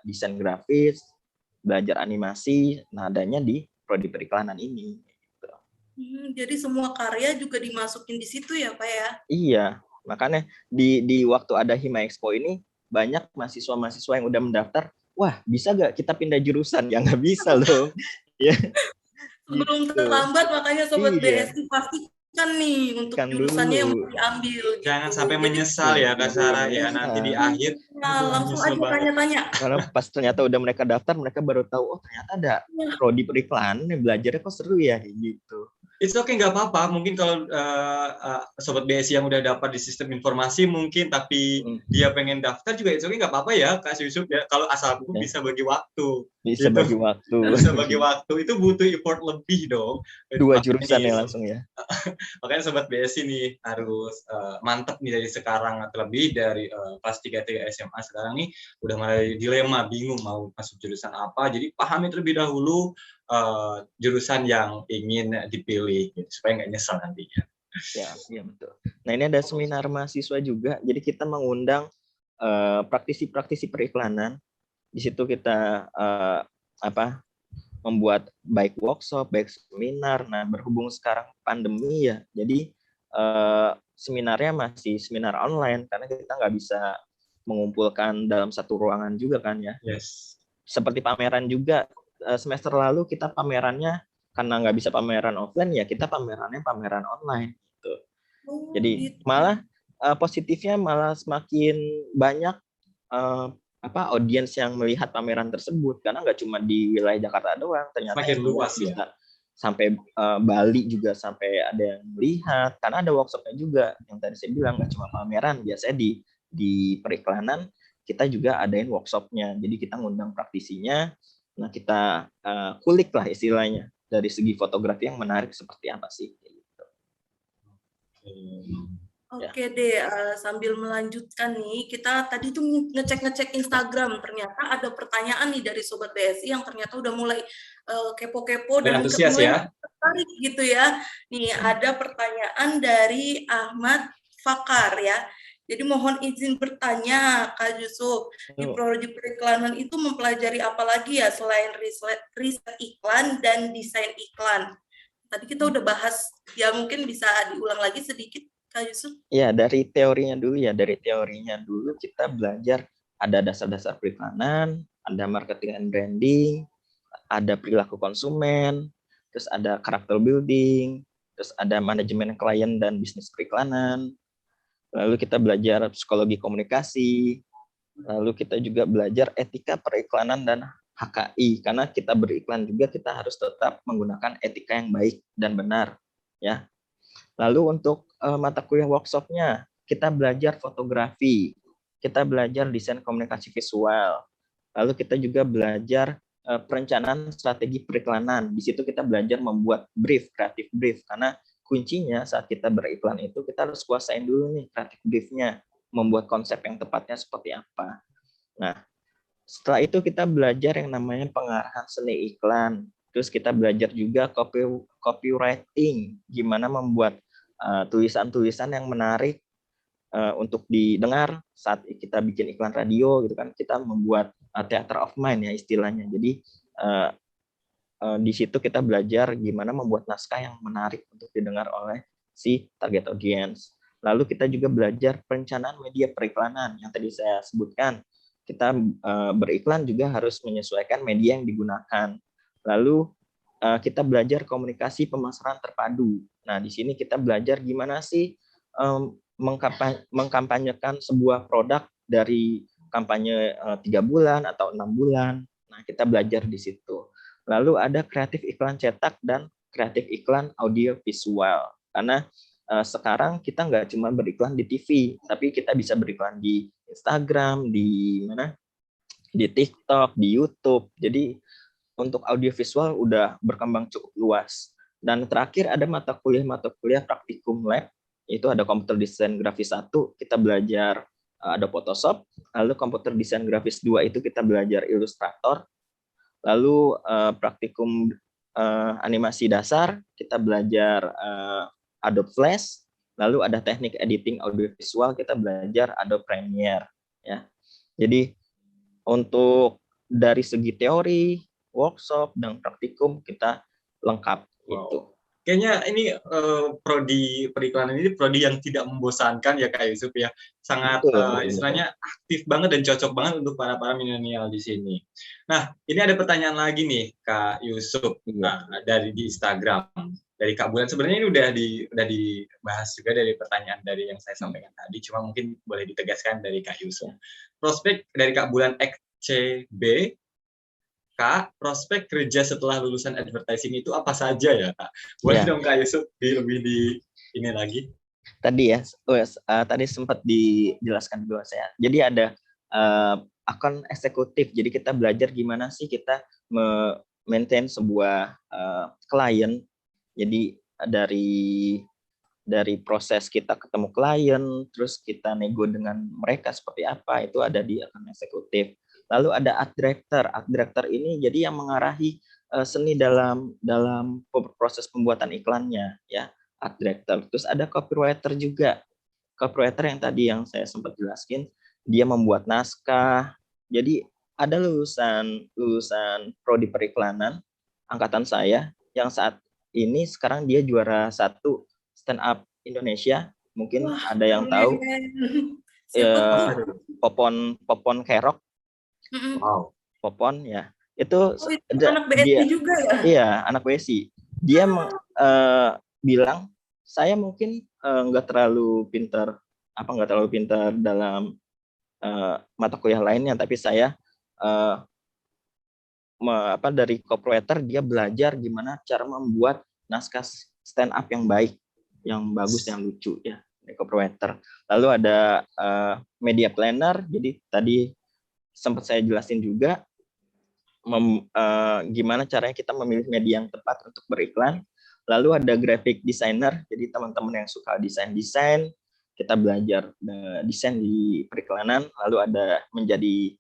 desain grafis, belajar animasi. Nah, adanya di prodi periklanan ini. Gitu. Jadi semua karya juga dimasukin di situ ya, Pak ya? Iya, makanya di waktu ada Hima Expo ini banyak mahasiswa-mahasiswa yang udah mendaftar, wah bisa gak kita pindah jurusan? Ya nggak bisa loh. Ya. Belum terlambat, makanya Sobat BSI pastikan nih untuk jurusannya yang mau diambil. Jangan sampai menyesal ya Kak Sarah ya, nanti di akhir Nah, langsung aja tanya-tanya. Karena pas ternyata udah mereka daftar, mereka baru tahu, oh ternyata ada prodi periklanan, belajarnya kok seru ya, kayak gitu. It's okay, nggak apa-apa. Mungkin kalau sobat BSI yang udah dapat di sistem informasi mungkin, tapi dia pengen daftar juga it's okay, nggak apa-apa ya Kak Yusuf ya. Kalau asal bisa bagi waktu. Bisa gitu. bagi waktu. Bisa bagi waktu. Itu butuh effort lebih dong. 2 jurusan ya langsung ya. Makanya sobat BSI nih harus mantep nih dari sekarang, atau lebih dari kelas 3 SMA sekarang nih udah mulai dilema, bingung mau masuk jurusan apa. Jadi pahami terlebih dahulu jurusan yang ingin dipilih gitu, supaya nggak nyesal nantinya. Ya betul. Nah ini ada seminar mahasiswa juga, jadi kita mengundang praktisi-praktisi periklanan. Di situ kita membuat baik workshop, baik seminar. Nah berhubung sekarang pandemi ya, jadi seminarnya masih seminar online karena kita nggak bisa mengumpulkan dalam satu ruangan juga kan ya. Yes. Seperti pameran juga. Semester lalu kita pamerannya karena nggak bisa pameran offline ya kita pameran online gitu. Jadi malah positifnya malah semakin banyak audiens yang melihat pameran tersebut karena nggak cuma di wilayah Jakarta doang, ternyata makin luas bisa sampai Bali juga sampai ada yang melihat karena ada workshopnya juga yang tadi saya bilang nggak cuma pameran, biasanya di periklanan kita juga adain workshopnya, jadi kita ngundang praktisinya. Nah kita kulik lah istilahnya dari segi fotografi yang menarik seperti apa sih. Gitu. Oke deh, sambil melanjutkan nih, kita tadi tuh ngecek Instagram, ternyata ada pertanyaan nih dari Sobat BSI yang ternyata udah mulai kepo-kepo dan antusias ya. Tertarik gitu ya. Nih ada pertanyaan dari Ahmad Fakar ya. Jadi mohon izin bertanya, Kak Yusuf, di prodi periklanan itu mempelajari apa lagi ya selain riset iklan dan desain iklan? Tadi kita udah bahas, ya mungkin bisa diulang lagi sedikit, Kak Yusuf. Ya, dari teorinya dulu ya. Dari teorinya dulu kita belajar ada dasar-dasar periklanan, ada marketing and branding, ada perilaku konsumen, terus ada karakter building, terus ada manajemen klien dan bisnis periklanan. Lalu kita belajar psikologi komunikasi, lalu kita juga belajar etika periklanan dan HKI, karena kita beriklan juga kita harus tetap menggunakan etika yang baik dan benar, ya. Lalu untuk mata kuliah workshopnya, kita belajar fotografi, kita belajar desain komunikasi visual, lalu kita juga belajar perencanaan strategi periklanan. Di situ kita belajar membuat brief, kreatif brief, karena kuncinya saat kita beriklan itu kita harus kuasain dulu nih kreatif briefnya, membuat konsep yang tepatnya seperti apa. Nah, setelah itu kita belajar yang namanya pengarahan seni iklan. Terus kita belajar juga copywriting, gimana membuat tulisan-tulisan yang menarik untuk didengar saat kita bikin iklan radio gitu kan. Kita membuat theater of mind ya istilahnya. Jadi di situ kita belajar gimana membuat naskah yang menarik untuk didengar oleh si target audience. Lalu kita juga belajar perencanaan media periklanan yang tadi saya sebutkan. Kita beriklan juga harus menyesuaikan media yang digunakan. Lalu kita belajar komunikasi pemasaran terpadu. Nah, di sini kita belajar gimana sih mengkampanyekan sebuah produk dari kampanye 3 bulan atau 6 bulan. Nah, kita belajar di situ. Lalu ada kreatif iklan cetak dan kreatif iklan audio visual. Karena sekarang kita nggak cuma beriklan di TV, tapi kita bisa beriklan di Instagram, di TikTok, di YouTube. Jadi untuk audio visual udah berkembang cukup luas. Dan terakhir ada mata kuliah praktikum lab, itu ada komputer desain grafis 1, kita belajar ada Photoshop, lalu komputer desain grafis 2 itu kita belajar Illustrator. Lalu praktikum animasi dasar, kita belajar Adobe Flash. Lalu ada teknik editing audiovisual, kita belajar Adobe Premiere. Ya. Jadi untuk dari segi teori, workshop, dan praktikum kita lengkap. Gitu. Kayaknya ini prodi periklanan ini prodi yang tidak membosankan ya Kak Yusuf ya. Sangat istilahnya aktif banget dan cocok banget untuk para milenial di sini. Nah, ini ada pertanyaan lagi nih Kak Yusuf dari di Instagram. dari Kak Bulan. Sebenarnya ini udah dibahas juga dari pertanyaan dari yang saya sampaikan tadi, cuma mungkin boleh ditegaskan dari Kak Yusuf. Prospek dari Kak Bulan XCB, Kak, prospek kerja setelah lulusan advertising itu apa saja ya, Kak? Boleh dong Kak Yusuf lebih di ini lagi? Tadi ya, tadi sempat dijelaskan dulu saya. Jadi ada akun eksekutif. Jadi kita belajar gimana sih kita maintain sebuah klien. Jadi dari proses kita ketemu klien, terus kita nego dengan mereka seperti apa, itu ada di akun eksekutif. Lalu ada art director. Art director ini jadi yang mengarahi seni dalam proses pembuatan iklannya, ya, art director. Terus ada copywriter juga. Copywriter yang tadi yang saya sempat jelaskan, dia membuat naskah. Jadi ada lulusan prodi periklanan angkatan saya yang saat ini sekarang dia juara 1 stand up Indonesia. Mungkin ada yang tahu. Popon Kerok. Wow. Popon ya. Itu anak BSI juga ya? Iya, anak BSI. Dia bilang, saya mungkin nggak terlalu pintar dalam mata kuliah lainnya, tapi saya dari copywriter dia belajar gimana cara membuat naskah stand up yang baik, yang bagus, yang lucu ya, dari copywriter. Lalu ada media planner. Jadi tadi sempat saya jelasin juga gimana caranya kita memilih media yang tepat untuk beriklan. Lalu ada graphic designer. Jadi teman-teman yang suka desain, kita belajar desain di periklanan. Lalu ada menjadi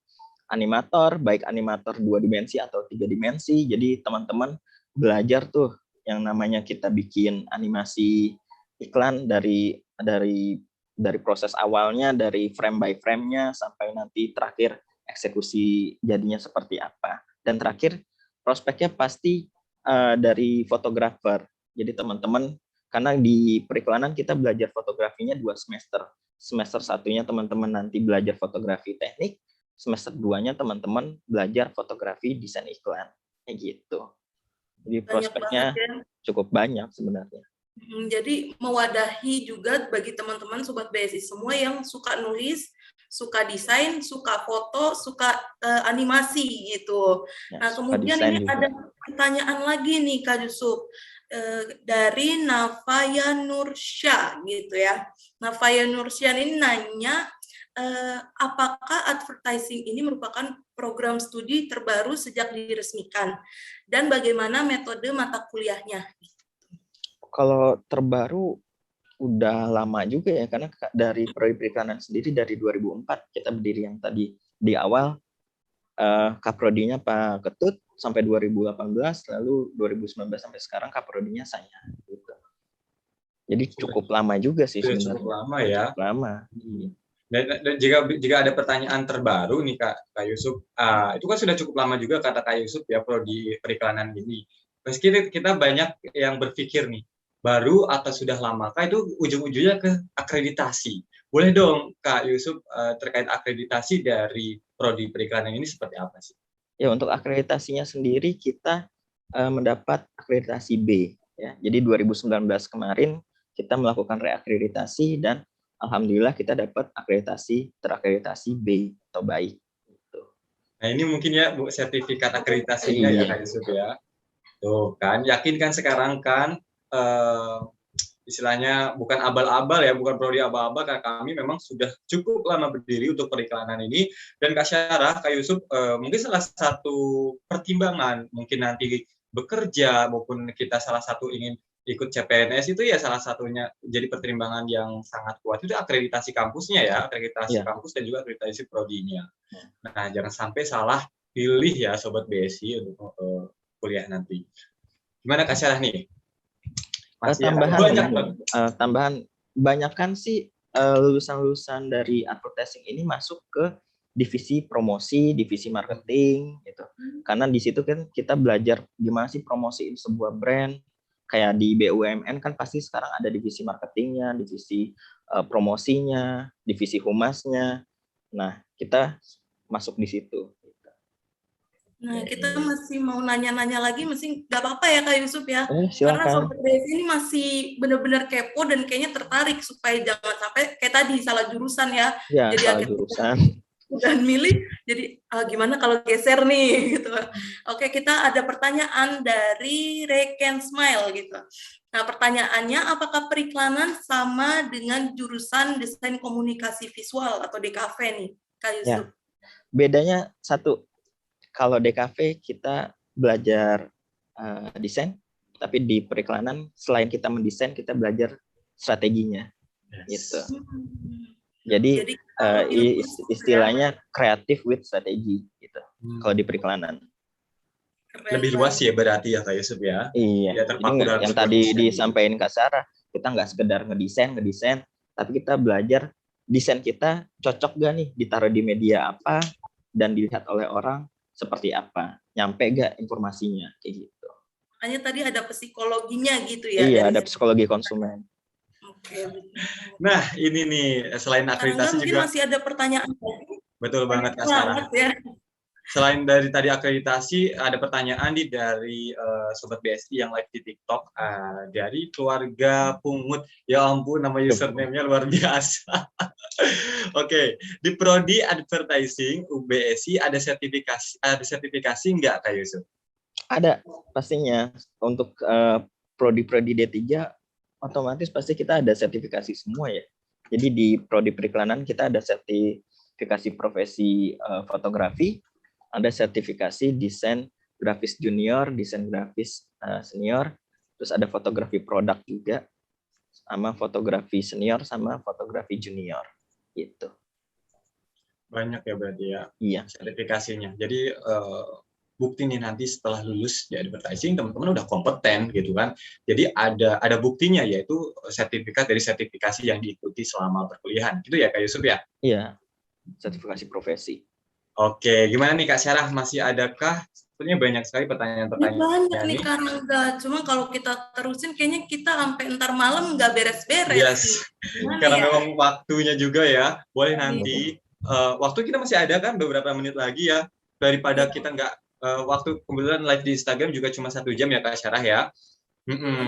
animator, baik animator 2 dimensi atau 3 dimensi. Jadi teman-teman belajar tuh yang namanya kita bikin animasi iklan dari proses awalnya, dari frame by frame-nya sampai nanti terakhir eksekusi jadinya seperti apa. Dan terakhir prospeknya pasti dari fotografer. Jadi teman-teman, karena di periklanan kita belajar fotografinya 2 semester. Semester 1-nya teman-teman nanti belajar fotografi teknik, semester 2-nya teman-teman belajar fotografi desain iklan. Kayak gitu. Jadi prospeknya cukup banyak sebenarnya. Jadi mewadahi juga bagi teman-teman Sobat BSI semua yang suka nulis, suka desain, suka foto, suka animasi gitu. Ya, nah kemudian ini juga ada pertanyaan lagi nih Kak Yusuf, dari Nafaya Nursya gitu ya. Nafaya Nursya ini nanya, apakah advertising ini merupakan program studi terbaru sejak diresmikan dan bagaimana metode mata kuliahnya? Kalau terbaru udah lama juga ya, karena dari prodi perikanan sendiri dari 2004 kita berdiri yang tadi di awal, kaprodinya Pak Ketut sampai 2018, lalu 2019 sampai sekarang kaprodinya saya gitu. Jadi cukup lama juga sih sebenarnya. Cukup lama ya. Cukup lama. Dan jika ada pertanyaan terbaru nih Kak Yusuf, itu kan sudah cukup lama juga kata Kak Yusuf ya prodi periklanan ini. Meski kita banyak yang berpikir nih, baru atau sudah lama, Kak, itu ujung-ujungnya ke akreditasi. Boleh dong Kak Yusuf terkait akreditasi dari prodi periklanan ini seperti apa sih? Ya, untuk akreditasinya sendiri kita mendapat akreditasi B ya. Jadi 2019 kemarin kita melakukan reakreditasi dan alhamdulillah kita dapat terakreditasi B atau baik gitu. Nah, ini mungkin ya Bu sertifikat akreditasinya ya Kak Yusuf ya. Tuh kan, yakin kan sekarang kan istilahnya bukan abal-abal ya, bukan prodi abal-abal, karena kami memang sudah cukup lama berdiri untuk periklanan ini. Dan Kak Syarah, Kak Yusuf, mungkin salah satu pertimbangan mungkin nanti bekerja maupun kita salah satu ingin ikut CPNS itu ya salah satunya jadi pertimbangan yang sangat kuat itu akreditasi kampusnya ya, akreditasi kampus dan juga akreditasi prodinya. Nah, jangan sampai salah pilih ya Sobat BSI untuk kuliah nanti. Gimana Kak Syarah nih? Tambahan banyak kan sih lulusan-lulusan dari advertising ini masuk ke divisi promosi, divisi marketing gitu. Karena di situ kan kita belajar gimana sih promosiin sebuah brand. Kayak di BUMN kan pasti sekarang ada divisi marketingnya, divisi promosinya, divisi humasnya. Nah, kita masuk di situ. Nah, kita masih mau nanya-nanya lagi, masih nggak apa-apa ya Kak Yusuf ya? Karena Silakan. Sobat BSI ini masih benar-benar kepo dan kayaknya tertarik supaya jangan sampai kayak tadi salah jurusan ya. Ya, Jadi salah akhirnya jurusan. udah milih, jadi gimana kalau geser nih gitu. Oke, kita ada pertanyaan dari Reken Smile gitu. Nah, pertanyaannya, apakah periklanan sama dengan jurusan desain komunikasi visual atau DKV nih, Kak Yusuf? Ya, bedanya satu. Kalau DKV kita belajar desain, tapi di periklanan selain kita mendesain, kita belajar strateginya. Gitu. Jadi istilahnya creative with strategy gitu. Kalau di periklanan. Lebih luas ya berarti ya Kak Yusuf ya. Iya. Ya, Jadi yang tadi disampaikan Kak Sarah, kita nggak sekedar ngedesain, tapi kita belajar desain kita cocok gak nih ditaruh di media apa dan dilihat oleh orang seperti apa, nyampe gak informasinya kayak gitu. Makanya tadi ada psikologinya gitu ya. Iya, ada psikologi konsumen. Oke. Nah, ini nih selain akreditasi juga masih ada pertanyaan lagi. Betul banget Kak Sarah. Ya. Selain dari tadi akreditasi, ada pertanyaan nih dari Sobat BSI yang live di TikTok, dari keluarga Pungut. Ya ampun, nama username-nya luar biasa. Oke, di Prodi Advertising UBSI ada sertifikasi nggak Kak Yusuf? Ada, pastinya. Untuk Prodi D3, otomatis pasti kita ada sertifikasi semua ya. Jadi di Prodi Periklanan kita ada sertifikasi profesi fotografi, ada sertifikasi desain grafis junior, desain grafis senior, terus ada fotografi produk juga, sama fotografi senior, sama fotografi junior, gitu. Banyak ya berarti ya. Iya. Sertifikasinya. Jadi bukti nih nanti setelah lulus di advertising teman-teman udah kompeten gitu kan. Jadi ada buktinya yaitu sertifikat dari sertifikasi yang diikuti selama perkuliahan. Gitu ya Kak Yusuf ya? Iya. Sertifikasi profesi. Oke, gimana nih Kak Syarah? Masih adakah? Sebenarnya banyak sekali pertanyaan-pertanyaan. Banyak nih karena enggak. Cuma kalau kita terusin kayaknya kita sampai ntar malam nggak beres-beres. Yes. Karena memang waktunya juga ya. Boleh nanti. Waktu kita masih ada kan beberapa menit lagi ya. Daripada kita nggak waktu kebetulan live di Instagram juga cuma 1 jam ya Kak Syarah ya.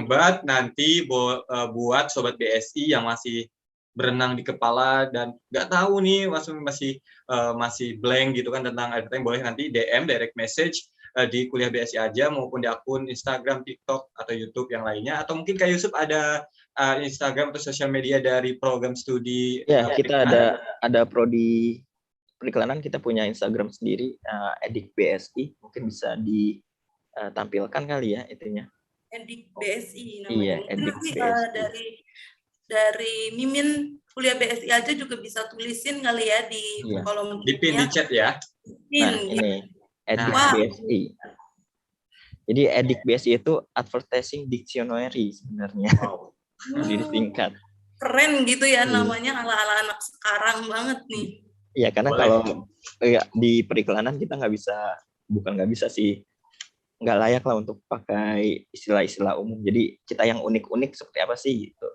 But nanti buat Sobat BSI yang masih berenang di kepala dan nggak tahu nih masih blank gitu kan tentang advertising, boleh nanti DM direct message di Kuliah BSI aja maupun di akun Instagram, TikTok atau YouTube yang lainnya, atau mungkin Kak Yusuf ada Instagram atau sosial media dari program studi. Ya, kita ada prodi periklanan, kita punya Instagram sendiri, Edik BSI, mungkin bisa ditampilkan kali ya itunya. Edik BSI namanya. Iya, Edik BSI. Dari Mimin Kuliah BSI aja juga bisa tulisin kali ya di kolom di pin di chat ya. Nah, ini Edik BSI. Jadi Edik BSI itu Advertising Dictionary sebenarnya. Wow. Jadi singkat. Keren gitu ya namanya, ala-ala anak sekarang banget nih. Iya, karena kalau di periklanan kita nggak bisa sih, nggak layak lah untuk pakai istilah-istilah umum. Jadi kita yang unik-unik seperti apa sih gitu.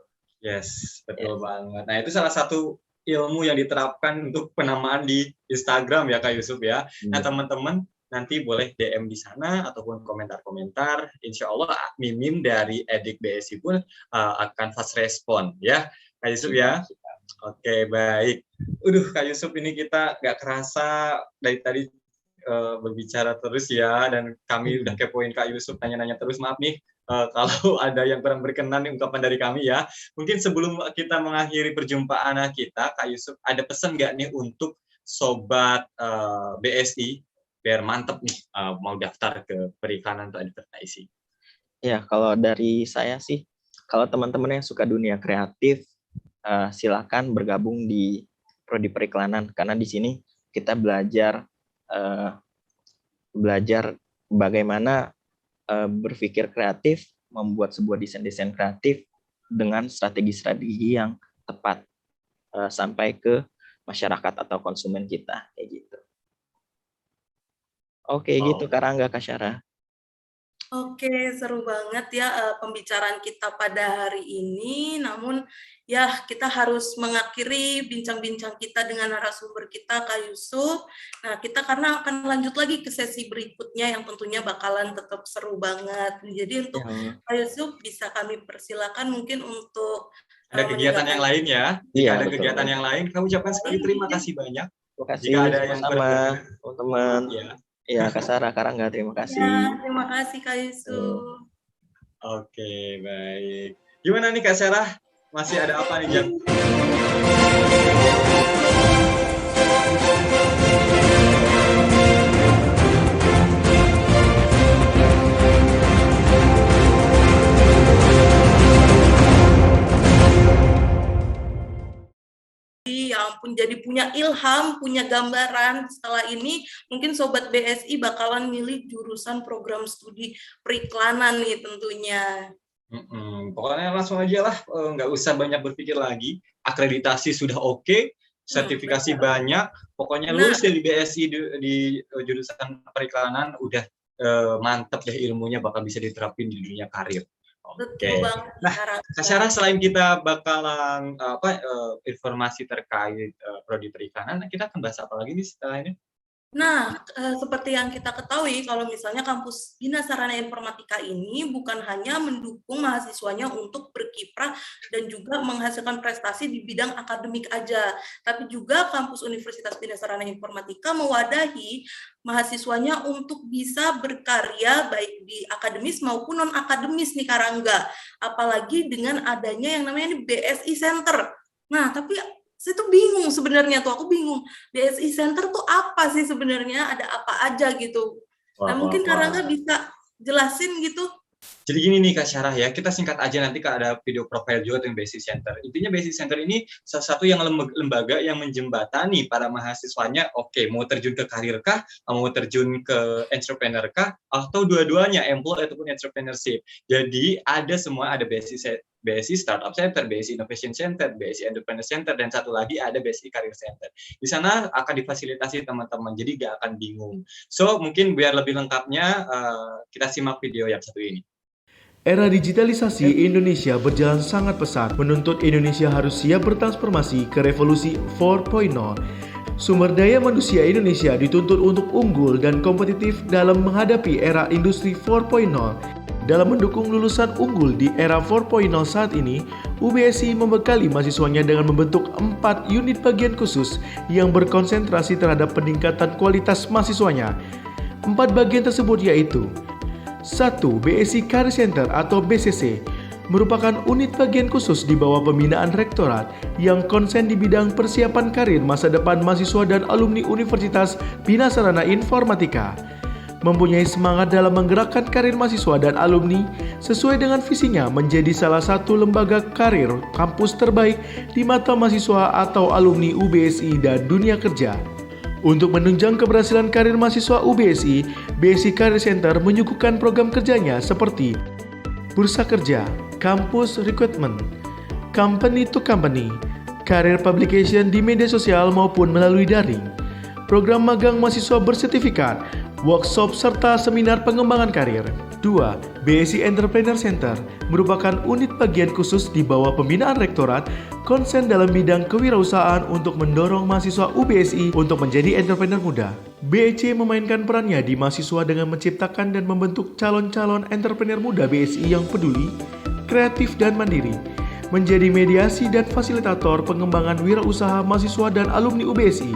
Yes, betul banget. Nah, itu salah satu ilmu yang diterapkan untuk penamaan di Instagram ya Kak Yusuf ya. Nah, teman-teman nanti boleh DM di sana ataupun komentar-komentar. Insya Allah Mimim dari Edik BSI pun akan fast respon ya Kak Yusuf ya. Oke, baik. Kak Yusuf, ini kita nggak kerasa dari tadi berbicara terus ya, dan kami udah kepoin Kak Yusuf, nanya-nanya terus. Maaf nih kalau ada yang kurang berkenan nih ungkapan dari kami ya. Mungkin sebelum kita mengakhiri perjumpaan kita, Kak Yusuf, ada pesan nggak nih untuk Sobat BSI biar mantep nih mau daftar ke periklanan atau advertising? Ya, kalau dari saya sih, kalau teman-teman yang suka dunia kreatif, silakan bergabung di Prodi Periklanan, karena di sini kita belajar bagaimana berpikir kreatif, membuat sebuah desain-desain kreatif dengan strategi-strategi yang tepat sampai ke masyarakat atau konsumen kita, kayak gitu. Oke, gitu Kak Rangga, Kak Syarah. Oke, seru banget ya pembicaraan kita pada hari ini. Namun ya kita harus mengakhiri bincang-bincang kita dengan narasumber kita, Kak Yusuf. Nah, kita karena akan lanjut lagi ke sesi berikutnya yang tentunya bakalan tetap seru banget. Jadi untuk Kak Yusuf bisa kami persilakan mungkin untuk ada kegiatan yang lain ya. Jika Iya, ada betul. kegiatan yang lain, kami ucapkan sekali terima kasih banyak. Terima kasih Jika ada yang sama teman-teman. Ya. Ya, Kak Sarah, Karangga, terima kasih. Ya, terima kasih Kak Yusuf. Oke, baik. Gimana nih Kak Sarah? Masih ada apa nih, Jam? Ya ampun, jadi punya ilham, punya gambaran. Setelah ini mungkin Sobat BSI bakalan milih jurusan program studi periklanan nih tentunya. Pokoknya langsung aja lah, nggak usah banyak berpikir lagi. Akreditasi sudah oke, sertifikasi banyak. Pokoknya lulus dari BSI di jurusan periklanan udah mantep deh ilmunya, bakal bisa diterapin di dunia karir. Oke. Nah, Kak Sarah, selain kita bakalan informasi terkait prodi periklanan, kita akan bahas apa lagi nih setelah ini? Nah, seperti yang kita ketahui, kalau misalnya kampus Bina Sarana Informatika ini bukan hanya mendukung mahasiswanya untuk berkiprah dan juga menghasilkan prestasi di bidang akademik aja, tapi juga kampus Universitas Bina Sarana Informatika mewadahi mahasiswanya untuk bisa berkarya baik di akademis maupun non-akademis nih Karangga. Apalagi dengan adanya yang namanya BSI Center. Nah, tapi saya tuh bingung sebenarnya aku bingung BSI Center tuh apa sih sebenarnya, ada apa aja gitu. Nah, mungkin Karangga bisa jelasin gitu. Jadi gini nih Kak Sarah ya, kita singkat aja, nanti Kak ada video profile juga tentang BSI Center. Intinya BSI Center ini salah satu yang lembaga yang menjembatani para mahasiswanya, mau terjun ke karir kah, mau terjun ke entrepreneur kah, atau dua-duanya, employee ataupun entrepreneurship. Jadi ada semua, ada BSI Startup Center, BSI Innovation Center, BSI Entrepreneur Center, dan satu lagi ada BSI Career Center. Di sana akan difasilitasi teman-teman, jadi gak akan bingung. So, mungkin biar lebih lengkapnya, kita simak video yang satu ini. Era digitalisasi Indonesia berjalan sangat pesat, menuntut Indonesia harus siap bertransformasi ke revolusi 4.0. Sumber daya manusia Indonesia dituntut untuk unggul dan kompetitif dalam menghadapi era industri 4.0. Dalam mendukung lulusan unggul di era 4.0 saat ini, UBSI membekali mahasiswanya dengan membentuk 4 unit bagian khusus yang berkonsentrasi terhadap peningkatan kualitas mahasiswanya. 4 bagian tersebut yaitu 1. BSI Career Center atau BCC merupakan unit bagian khusus di bawah pembinaan rektorat yang konsen di bidang persiapan karir masa depan mahasiswa dan alumni Universitas Bina Sarana Informatika. Mempunyai semangat dalam menggerakkan karir mahasiswa dan alumni sesuai dengan visinya menjadi salah satu lembaga karir kampus terbaik di mata mahasiswa atau alumni UBSI dan dunia kerja. Untuk menunjang keberhasilan karir mahasiswa UBSI, BSI Career Center menyuguhkan program kerjanya seperti Bursa Kerja, Campus Recruitment, Company to Company, Career Publication di media sosial maupun melalui daring, program magang mahasiswa bersertifikat, workshop serta seminar pengembangan karir. 2. BSI Entrepreneur Center merupakan unit bagian khusus di bawah pembinaan rektorat konsen dalam bidang kewirausahaan untuk mendorong mahasiswa UBSI untuk menjadi entrepreneur muda. BEC memainkan perannya di mahasiswa dengan menciptakan dan membentuk calon-calon entrepreneur muda BSI yang peduli, kreatif dan mandiri, menjadi mediasi dan fasilitator pengembangan wirausaha mahasiswa dan alumni UBSI.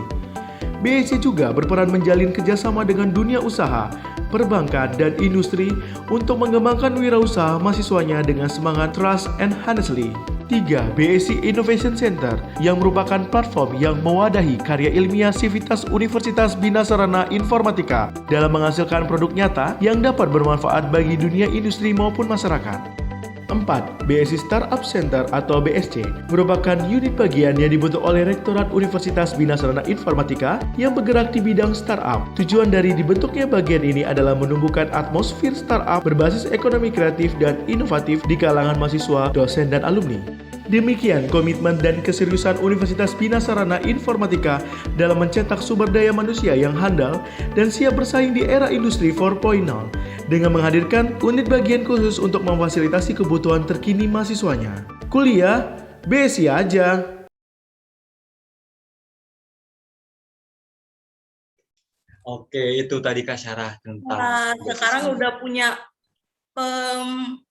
BEC juga berperan menjalin kerjasama dengan dunia usaha, perbankan, dan industri untuk mengembangkan wirausaha mahasiswanya dengan semangat trust and honestly. 3. BSI Innovation Center yang merupakan platform yang mewadahi karya ilmiah Sivitas Universitas Bina Sarana Informatika dalam menghasilkan produk nyata yang dapat bermanfaat bagi dunia industri maupun masyarakat. 4. BSI Startup Center atau BSC merupakan unit bagian yang dibentuk oleh Rektorat Universitas Bina Sarana Informatika yang bergerak di bidang startup. Tujuan dari dibentuknya bagian ini adalah menumbuhkan atmosfer startup berbasis ekonomi kreatif dan inovatif di kalangan mahasiswa, dosen, dan alumni. Demikian komitmen dan keseriusan Universitas Bina Sarana Informatika dalam mencetak sumber daya manusia yang handal dan siap bersaing di era industri 4.0 dengan menghadirkan unit bagian khusus untuk memfasilitasi kebutuhan terkini mahasiswanya. Kuliah, BSI aja. Oke, itu tadi Kak Syarah tentang Nah, sekarang udah punya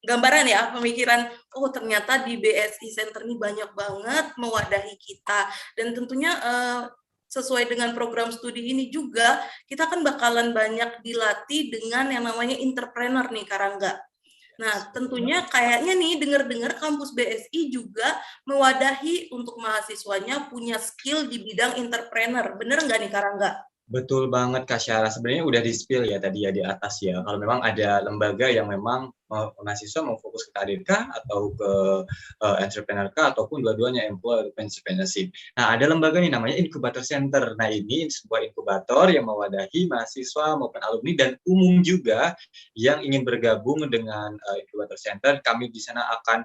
gambaran ya, pemikiran, oh ternyata di BSI Center ini banyak banget mewadahi kita. Dan tentunya sesuai dengan program studi ini juga, kita kan bakalan banyak dilatih dengan yang namanya entrepreneur nih, Karangga. Nah, tentunya kayaknya nih dengar-dengar kampus BSI juga mewadahi untuk mahasiswanya punya skill di bidang entrepreneur. Bener nggak nih, Karangga? Betul banget Kak Syara, sebenarnya udah di-spill ya tadi ya di atas ya. Kalau memang ada lembaga yang memang mahasiswa mau fokus ke karir kah atau ke entrepreneur kah ataupun dua-duanya employer entrepreneurship. Nah, ada lembaga nih namanya Incubator Center. Nah, ini sebuah inkubator yang mewadahi mahasiswa maupun alumni dan umum juga yang ingin bergabung dengan Incubator Center. Kami di sana akan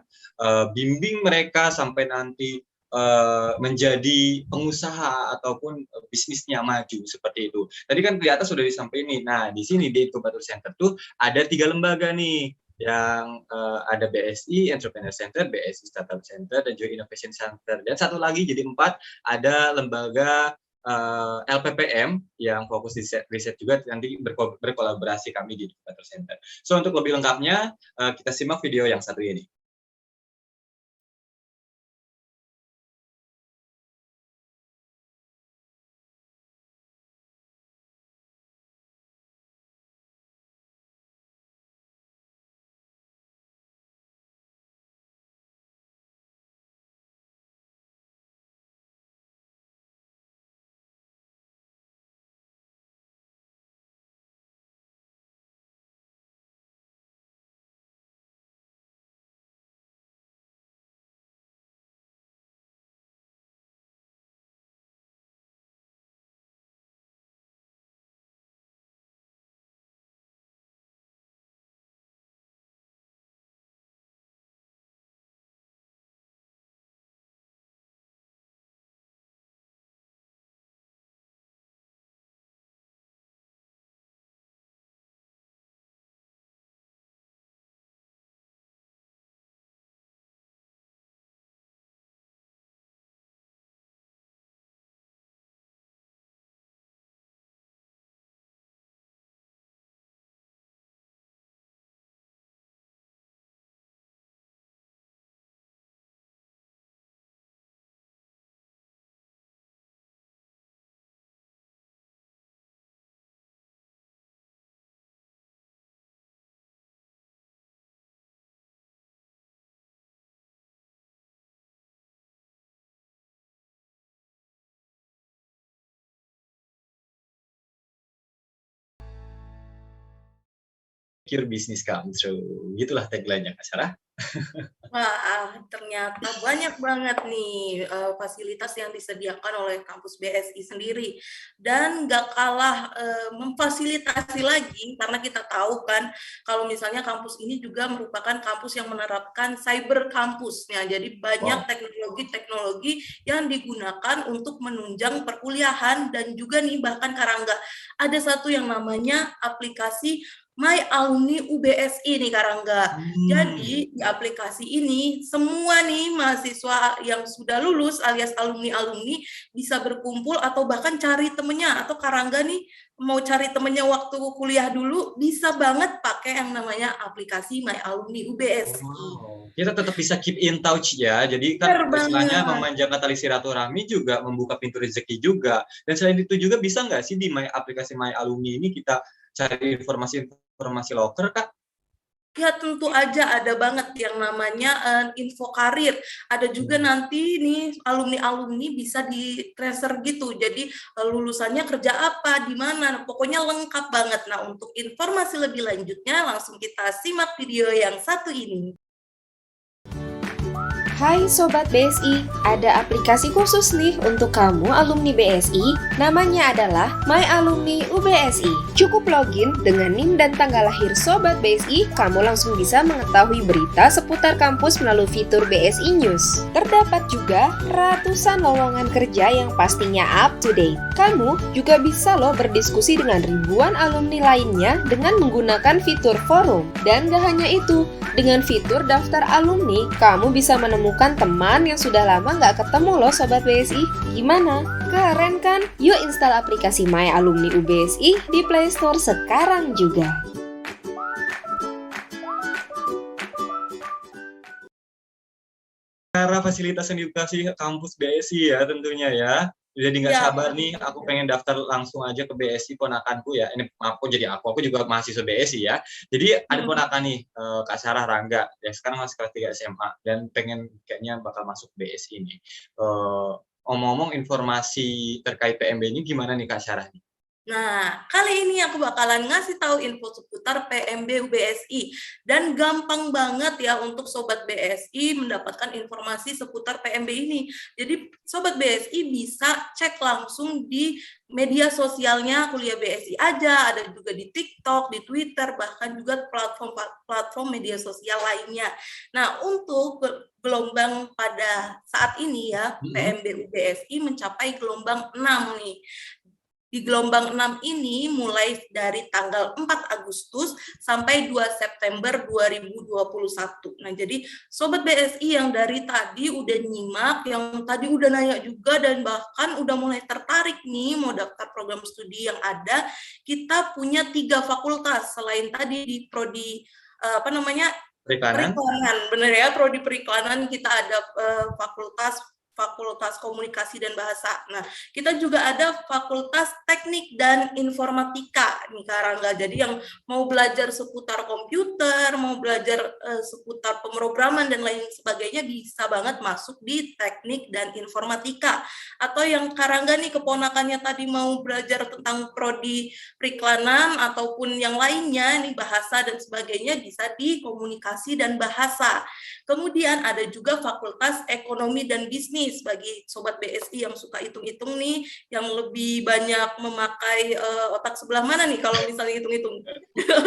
bimbing mereka sampai nanti menjadi pengusaha ataupun bisnisnya maju seperti itu. Tadi kan di atas sudah disampaikan nih. Nah, di sini di Incubator Center tuh ada 3 lembaga nih yang ada BSI Entrepreneur Center, BSI Startup Center, dan juga Innovation Center. Dan satu lagi jadi 4 ada lembaga LPPM yang fokus di riset juga nanti berkolaborasi kami di Incubator Center. So untuk lebih lengkapnya kita simak video yang satu ini. Secure Business Come True. Gitulah tagline-nya Kak Sarah. Wah, ternyata banyak banget nih fasilitas yang disediakan oleh kampus BSI sendiri. Dan nggak kalah memfasilitasi lagi, karena kita tahu kan, kalau misalnya kampus ini juga merupakan kampus yang menerapkan cyber kampusnya. Jadi banyak teknologi-teknologi yang digunakan untuk menunjang perkuliahan, dan juga nih bahkan Karangga, ada satu yang namanya aplikasi My Alumni UBSI nih Karangga. Jadi di aplikasi ini semua nih mahasiswa yang sudah lulus alias alumni-alumni bisa berkumpul atau bahkan cari temennya, atau Karangga nih mau cari temennya waktu kuliah dulu bisa banget pakai yang namanya aplikasi My Alumni UBSI. Wow. Kita tetap bisa keep in touch ya. Jadi kan istilahnya memanjakan tali silaturahmi juga membuka pintu rezeki juga. Dan selain itu juga bisa nggak sih di aplikasi My Alumni ini kita cari informasi loker, Kak? Ya tentu aja ada banget yang namanya info karir. Ada juga nanti nih alumni-alumni bisa di tracer gitu. Jadi lulusannya kerja apa, di mana, pokoknya lengkap banget. Nah, untuk informasi lebih lanjutnya langsung kita simak video yang satu ini. Hai Sobat BSI, ada aplikasi khusus nih untuk kamu alumni BSI, namanya adalah My Alumni UBSI. Cukup login dengan NIM dan tanggal lahir Sobat BSI, kamu langsung bisa mengetahui berita seputar kampus melalui fitur BSI News. Terdapat juga ratusan lowongan kerja yang pastinya up to date. Kamu juga bisa loh berdiskusi dengan ribuan alumni lainnya dengan menggunakan fitur forum. Dan gak hanya itu, dengan fitur daftar alumni, kamu bisa menemukan teman yang sudah lama nggak ketemu loh Sobat BSI. Gimana? Keren kan? Yuk install aplikasi My Alumni UBSI di Play Store sekarang juga. Cara fasilitas edukasi kampus BSI ya tentunya ya. Jadi nggak sabar nih, aku pengen daftar langsung aja ke BSI ponakanku ya. Ini aku juga mahasiswa BSI ya. Jadi ada ponakan nih, Kak Sarah Rangga, ya sekarang masih kelas 3 SMA dan pengen kayaknya bakal masuk BSI nih. Omong-omong informasi terkait PMB ini gimana nih Kak Sarah? Nah, kali ini aku bakalan ngasih tahu info seputar PMB UBSI dan gampang banget ya untuk Sobat BSI mendapatkan informasi seputar PMB ini. Jadi Sobat BSI bisa cek langsung di media sosialnya Kuliah BSI aja, ada juga di TikTok, di Twitter, bahkan juga platform media sosial lainnya. Nah, untuk gelombang pada saat ini ya, PMB UBSI mencapai gelombang 6 nih. Di gelombang 6 ini mulai dari tanggal 4 Agustus sampai 2 September 2021. Nah, jadi Sobat BSI yang dari tadi udah nyimak, yang tadi udah nanya juga dan bahkan udah mulai tertarik nih mau daftar program studi yang ada, kita punya 3 fakultas selain tadi di prodi periklanan, bener ya, prodi periklanan kita ada Fakultas Komunikasi dan Bahasa. Nah, kita juga ada Fakultas Teknik dan Informatika nih Kak Rangga. Jadi yang mau belajar seputar komputer, mau belajar seputar pemrograman dan lain sebagainya bisa banget masuk di Teknik dan Informatika. Atau yang Kak Rangga nih keponakannya tadi mau belajar tentang prodi periklanan ataupun yang lainnya nih bahasa dan sebagainya bisa di Komunikasi dan Bahasa. Kemudian ada juga Fakultas Ekonomi dan Bisnis bagi Sobat BSI yang suka hitung-hitung nih, yang lebih banyak memakai otak sebelah mana nih kalau misalnya hitung-hitung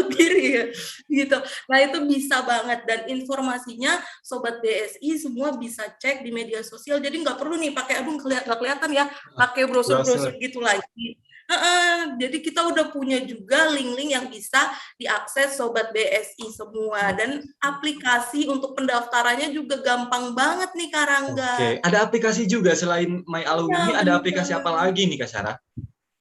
kiri ya, gitu. Nah itu bisa banget dan informasinya Sobat BSI semua bisa cek di media sosial. Jadi nggak perlu nih pakai nggak kelihatan ya, pakai brosur-brosur gitu lagi. Jadi kita udah punya juga link-link yang bisa diakses Sobat BSI semua dan aplikasi untuk pendaftarannya juga gampang banget nih Kak Rangga. Oke, ada aplikasi juga selain My Alumni, ada aplikasi apa lagi nih Kak Sarah?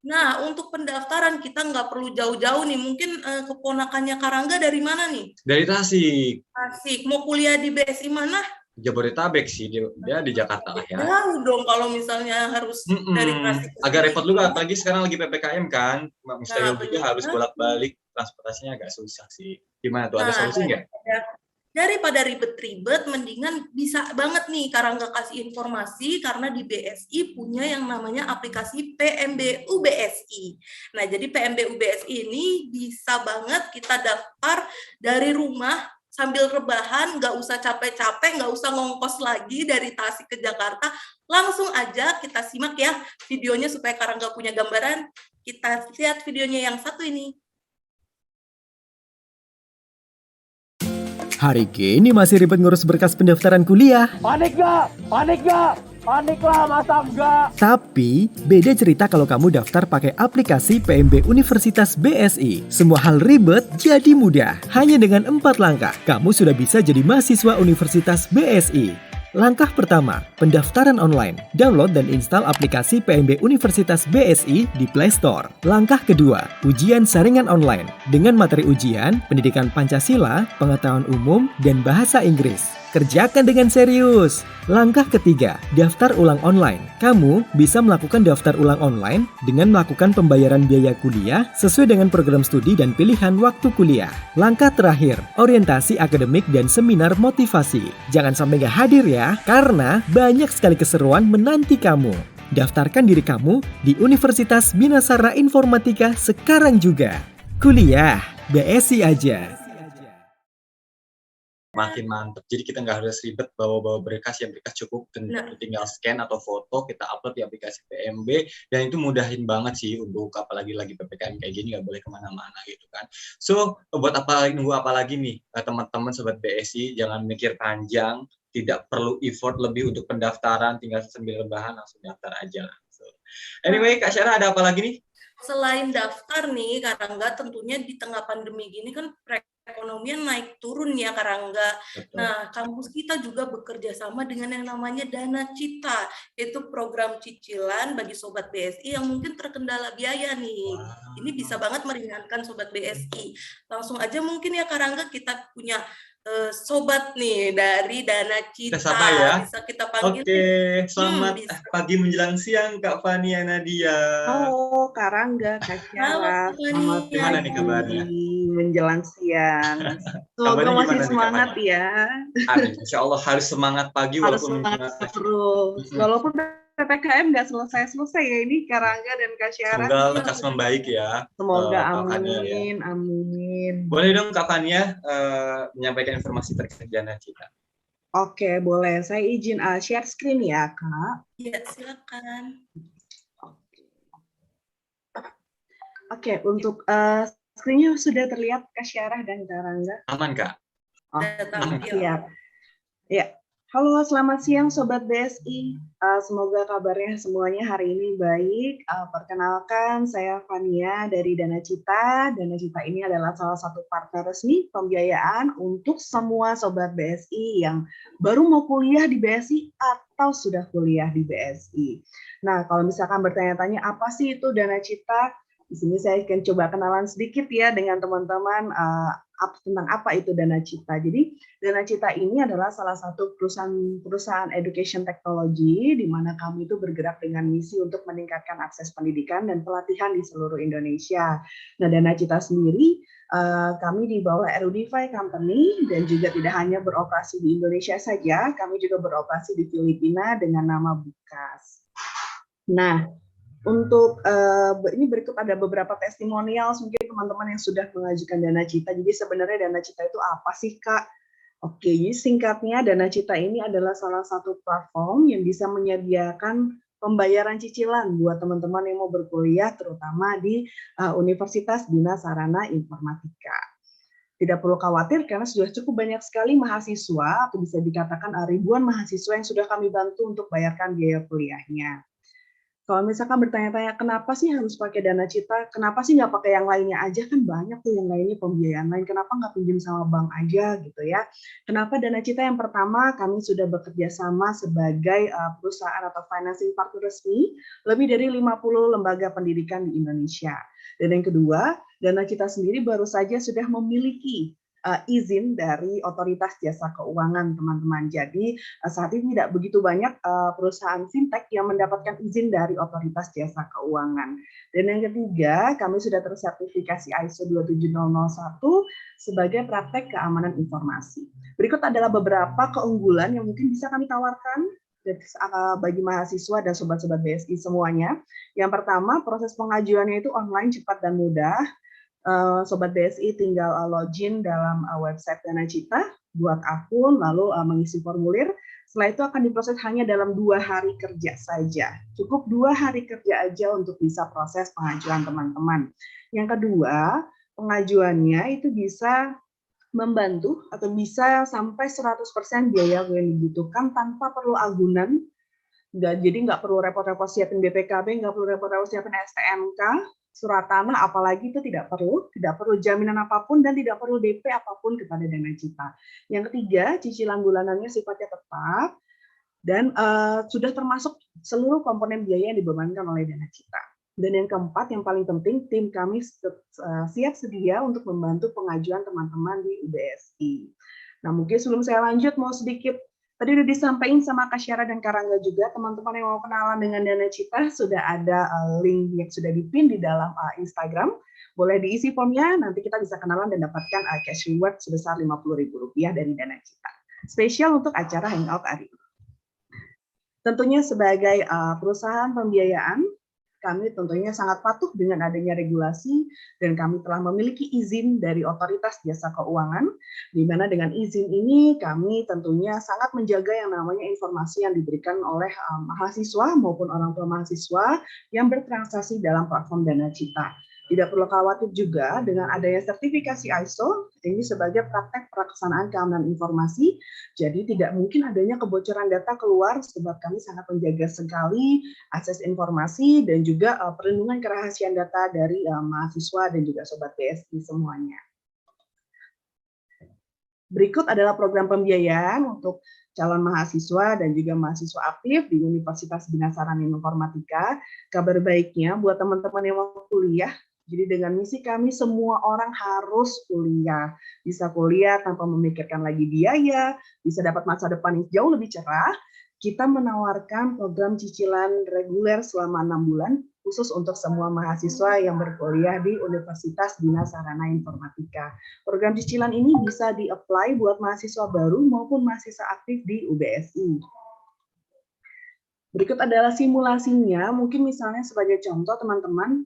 Nah, untuk pendaftaran kita nggak perlu jauh-jauh nih, mungkin keponakannya Kak Rangga dari mana nih? Dari Tasik. Tasik, mau kuliah di BSI mana? Jabodetabek sih, dia di Jakarta lah ya. Jauh dong kalau misalnya harus dari Tasik. Agak repot juga, apalagi sekarang lagi PPKM kan. Mustahil juga harus bolak-balik, transportasinya agak susah sih. Gimana tuh, ada solusi nggak? Daripada ribet-ribet, mendingan bisa banget nih Kak Rangga kasih informasi karena di BSI punya yang namanya aplikasi PMB UBSI. Nah, jadi PMB UBSI ini bisa banget kita daftar dari rumah sambil rebahan, nggak usah capek-capek, nggak usah ngongkos lagi dari Tasik ke Jakarta, langsung aja kita simak ya videonya supaya Kak Rangga punya gambaran. Kita lihat videonya yang satu ini. Hari gini masih ribet ngurus berkas pendaftaran kuliah. Panik gak? Panik gak? Paniklah, masa enggak? Tapi, beda cerita kalau kamu daftar pakai aplikasi PMB Universitas BSI. Semua hal ribet jadi mudah. Hanya dengan 4 langkah, kamu sudah bisa jadi mahasiswa Universitas BSI. Langkah pertama, pendaftaran online. Download dan install aplikasi PMB Universitas BSI di Play Store. Langkah kedua, ujian saringan online. Dengan materi ujian, pendidikan Pancasila, pengetahuan umum, dan bahasa Inggris. Kerjakan dengan serius. Langkah ketiga, daftar ulang online. Kamu bisa melakukan daftar ulang online dengan melakukan pembayaran biaya kuliah sesuai dengan program studi dan pilihan waktu kuliah. Langkah terakhir, orientasi akademik dan seminar motivasi. Jangan sampai gak hadir ya, karena banyak sekali keseruan menanti kamu. Daftarkan diri kamu di Universitas Binasara Informatika sekarang juga. Kuliah BSI aja. makin mantep. Jadi kita nggak harus ribet bawa-bawa berkas, ya berkas cukup tinggal scan atau foto, kita upload di aplikasi PMB, dan itu mudahin banget sih untuk apalagi lagi PPKM kayak gini, nggak boleh kemana-mana gitu kan. So, buat nunggu apa lagi nih teman-teman Sobat BSI, jangan mikir panjang, tidak perlu effort lebih untuk pendaftaran, tinggal sambil rebahan langsung daftar aja langsung. Anyway, Kak Syara ada apa lagi nih? Selain daftar nih, Karangga, tentunya di tengah pandemi gini kan perekonomian naik turun ya, Karangga. Nah, kampus kita juga bekerja sama dengan yang namanya Dana Cita, yaitu program cicilan bagi Sobat BSI yang mungkin terkendala biaya nih. Ini bisa banget meringankan Sobat BSI. Langsung aja mungkin ya, Karangga, kita punya sobat nih dari Dana Cita. Kita sapa ya. Bisa kita panggil. Oke, selamat pagi menjelang siang Kak Fania Nadia. Halo Karangga, Kak Syara. Selamat gimana nih kabarnya? Menjelang siang. Semoga masih semangat ya. Insya Allah harus semangat pagi harus walaupun semangat terus. Walaupun PPKM nggak selesai ya ini Karangga dan Kak Syara. Semoga lekas membaik ya. Semoga amin, amin. Boleh dong Kak Fania menyampaikan informasi terkait Dana Cita. Oke, boleh. Saya izin share screen ya, Kak. Iya, silakan. Oke, untuk screen-nya sudah terlihat Kak Syara dan Karangga. Aman, Kak? Siap. Ya. Halo, selamat siang Sobat BSI. Semoga kabarnya semuanya hari ini baik. Perkenalkan, saya Fania dari Dana Cita. Dana Cita ini adalah salah satu partner resmi pembiayaan untuk semua Sobat BSI yang baru mau kuliah di BSI atau sudah kuliah di BSI. Nah, kalau misalkan bertanya-tanya apa sih itu Dana Cita? Di sini saya akan coba kenalan sedikit ya dengan teman-teman tentang apa itu Dana Cita. Jadi Dana Cita ini adalah salah satu perusahaan education technology di mana kami itu bergerak dengan misi untuk meningkatkan akses pendidikan dan pelatihan di seluruh Indonesia. Nah, Dana Cita sendiri kami di bawah Erudify Company dan juga tidak hanya beroperasi di Indonesia saja, kami juga beroperasi di Filipina dengan nama Bukas. Nah, untuk ini berikut ada beberapa testimonial mungkin teman-teman yang sudah mengajukan Dana Cita. Jadi sebenarnya Dana Cita itu apa sih, Kak? Oke, jadi singkatnya Dana Cita ini adalah salah satu platform yang bisa menyediakan pembayaran cicilan buat teman-teman yang mau berkuliah terutama di Universitas Bina Sarana Informatika. Tidak perlu khawatir karena sudah cukup banyak sekali mahasiswa atau bisa dikatakan ribuan mahasiswa yang sudah kami bantu untuk bayarkan biaya kuliahnya. Kalau misalkan bertanya-tanya kenapa sih harus pakai Dana Cita, kenapa sih nggak pakai yang lainnya aja, kan banyak tuh yang lainnya pembiayaan lain, kenapa nggak pinjam sama bank aja gitu ya. Kenapa Dana Cita? Yang pertama, kami sudah bekerja sama sebagai perusahaan atau financing partner resmi lebih dari 50 lembaga pendidikan di Indonesia. Dan yang kedua, Dana Cita sendiri baru saja sudah memiliki izin dari Otoritas Jasa Keuangan, teman-teman. Jadi saat ini tidak begitu banyak perusahaan fintech yang mendapatkan izin dari Otoritas Jasa Keuangan. Dan yang ketiga, kami sudah tersertifikasi ISO 27001 sebagai praktek keamanan informasi. Berikut adalah beberapa keunggulan yang mungkin bisa kami tawarkan bagi mahasiswa dan sobat-sobat BSI semuanya. Yang pertama, proses pengajuannya itu online, cepat dan mudah. Sobat BSI tinggal login dalam website Dana Cita, buat akun, lalu mengisi formulir. Setelah itu akan diproses hanya dalam 2 hari kerja saja. Cukup 2 hari kerja aja untuk bisa proses pengajuan teman-teman. Yang kedua, pengajuannya itu bisa membantu atau bisa sampai 100% biaya yang dibutuhkan tanpa perlu agunan. Jadi nggak perlu repot-repot siapin BPKB, nggak perlu repot-repot siapin STNK, surat tanah, apalagi itu tidak perlu jaminan apapun dan tidak perlu DP apapun kepada Dana Cita. Yang ketiga, cicilan bulanannya sifatnya tetap dan sudah termasuk seluruh komponen biaya yang dibebankan oleh Dana Cita. Dan yang keempat, yang paling penting, tim kami siap sedia untuk membantu pengajuan teman-teman di UBSI. Nah, mungkin sebelum saya lanjut, mau sedikit tadi udah disampaikan sama Kak Syara dan Karangga juga, teman-teman yang mau kenalan dengan Dana Cita, sudah ada link yang sudah dipin di dalam Instagram. Boleh diisi formnya, nanti kita bisa kenalan dan dapatkan cash reward sebesar Rp50.000 dari Dana Cita. Spesial untuk acara Hangout hari ini. Tentunya sebagai perusahaan pembiayaan, kami tentunya sangat patuh dengan adanya regulasi dan kami telah memiliki izin dari Otoritas Jasa Keuangan, di mana dengan izin ini kami tentunya sangat menjaga yang namanya informasi yang diberikan oleh mahasiswa maupun orang tua mahasiswa yang bertransaksi dalam platform Dana Cita. Tidak perlu khawatir juga dengan adanya sertifikasi ISO, ini sebagai praktek pelaksanaan keamanan informasi, jadi tidak mungkin adanya kebocoran data keluar sebab kami sangat menjaga sekali akses informasi dan juga perlindungan kerahasiaan data dari mahasiswa dan juga Sobat BSI semuanya. Berikut adalah program pembiayaan untuk calon mahasiswa dan juga mahasiswa aktif di Universitas Bina Sarana Informatika. Kabar baiknya buat teman-teman yang mau kuliah, jadi dengan misi kami semua orang harus kuliah. Bisa kuliah tanpa memikirkan lagi biaya, bisa dapat masa depan yang jauh lebih cerah. Kita menawarkan program cicilan reguler selama 6 bulan, khusus untuk semua mahasiswa yang berkuliah di Universitas Bina Sarana Informatika. Program cicilan ini bisa di-apply buat mahasiswa baru maupun mahasiswa aktif di UBSI. Berikut adalah simulasinya, mungkin misalnya sebagai contoh teman-teman,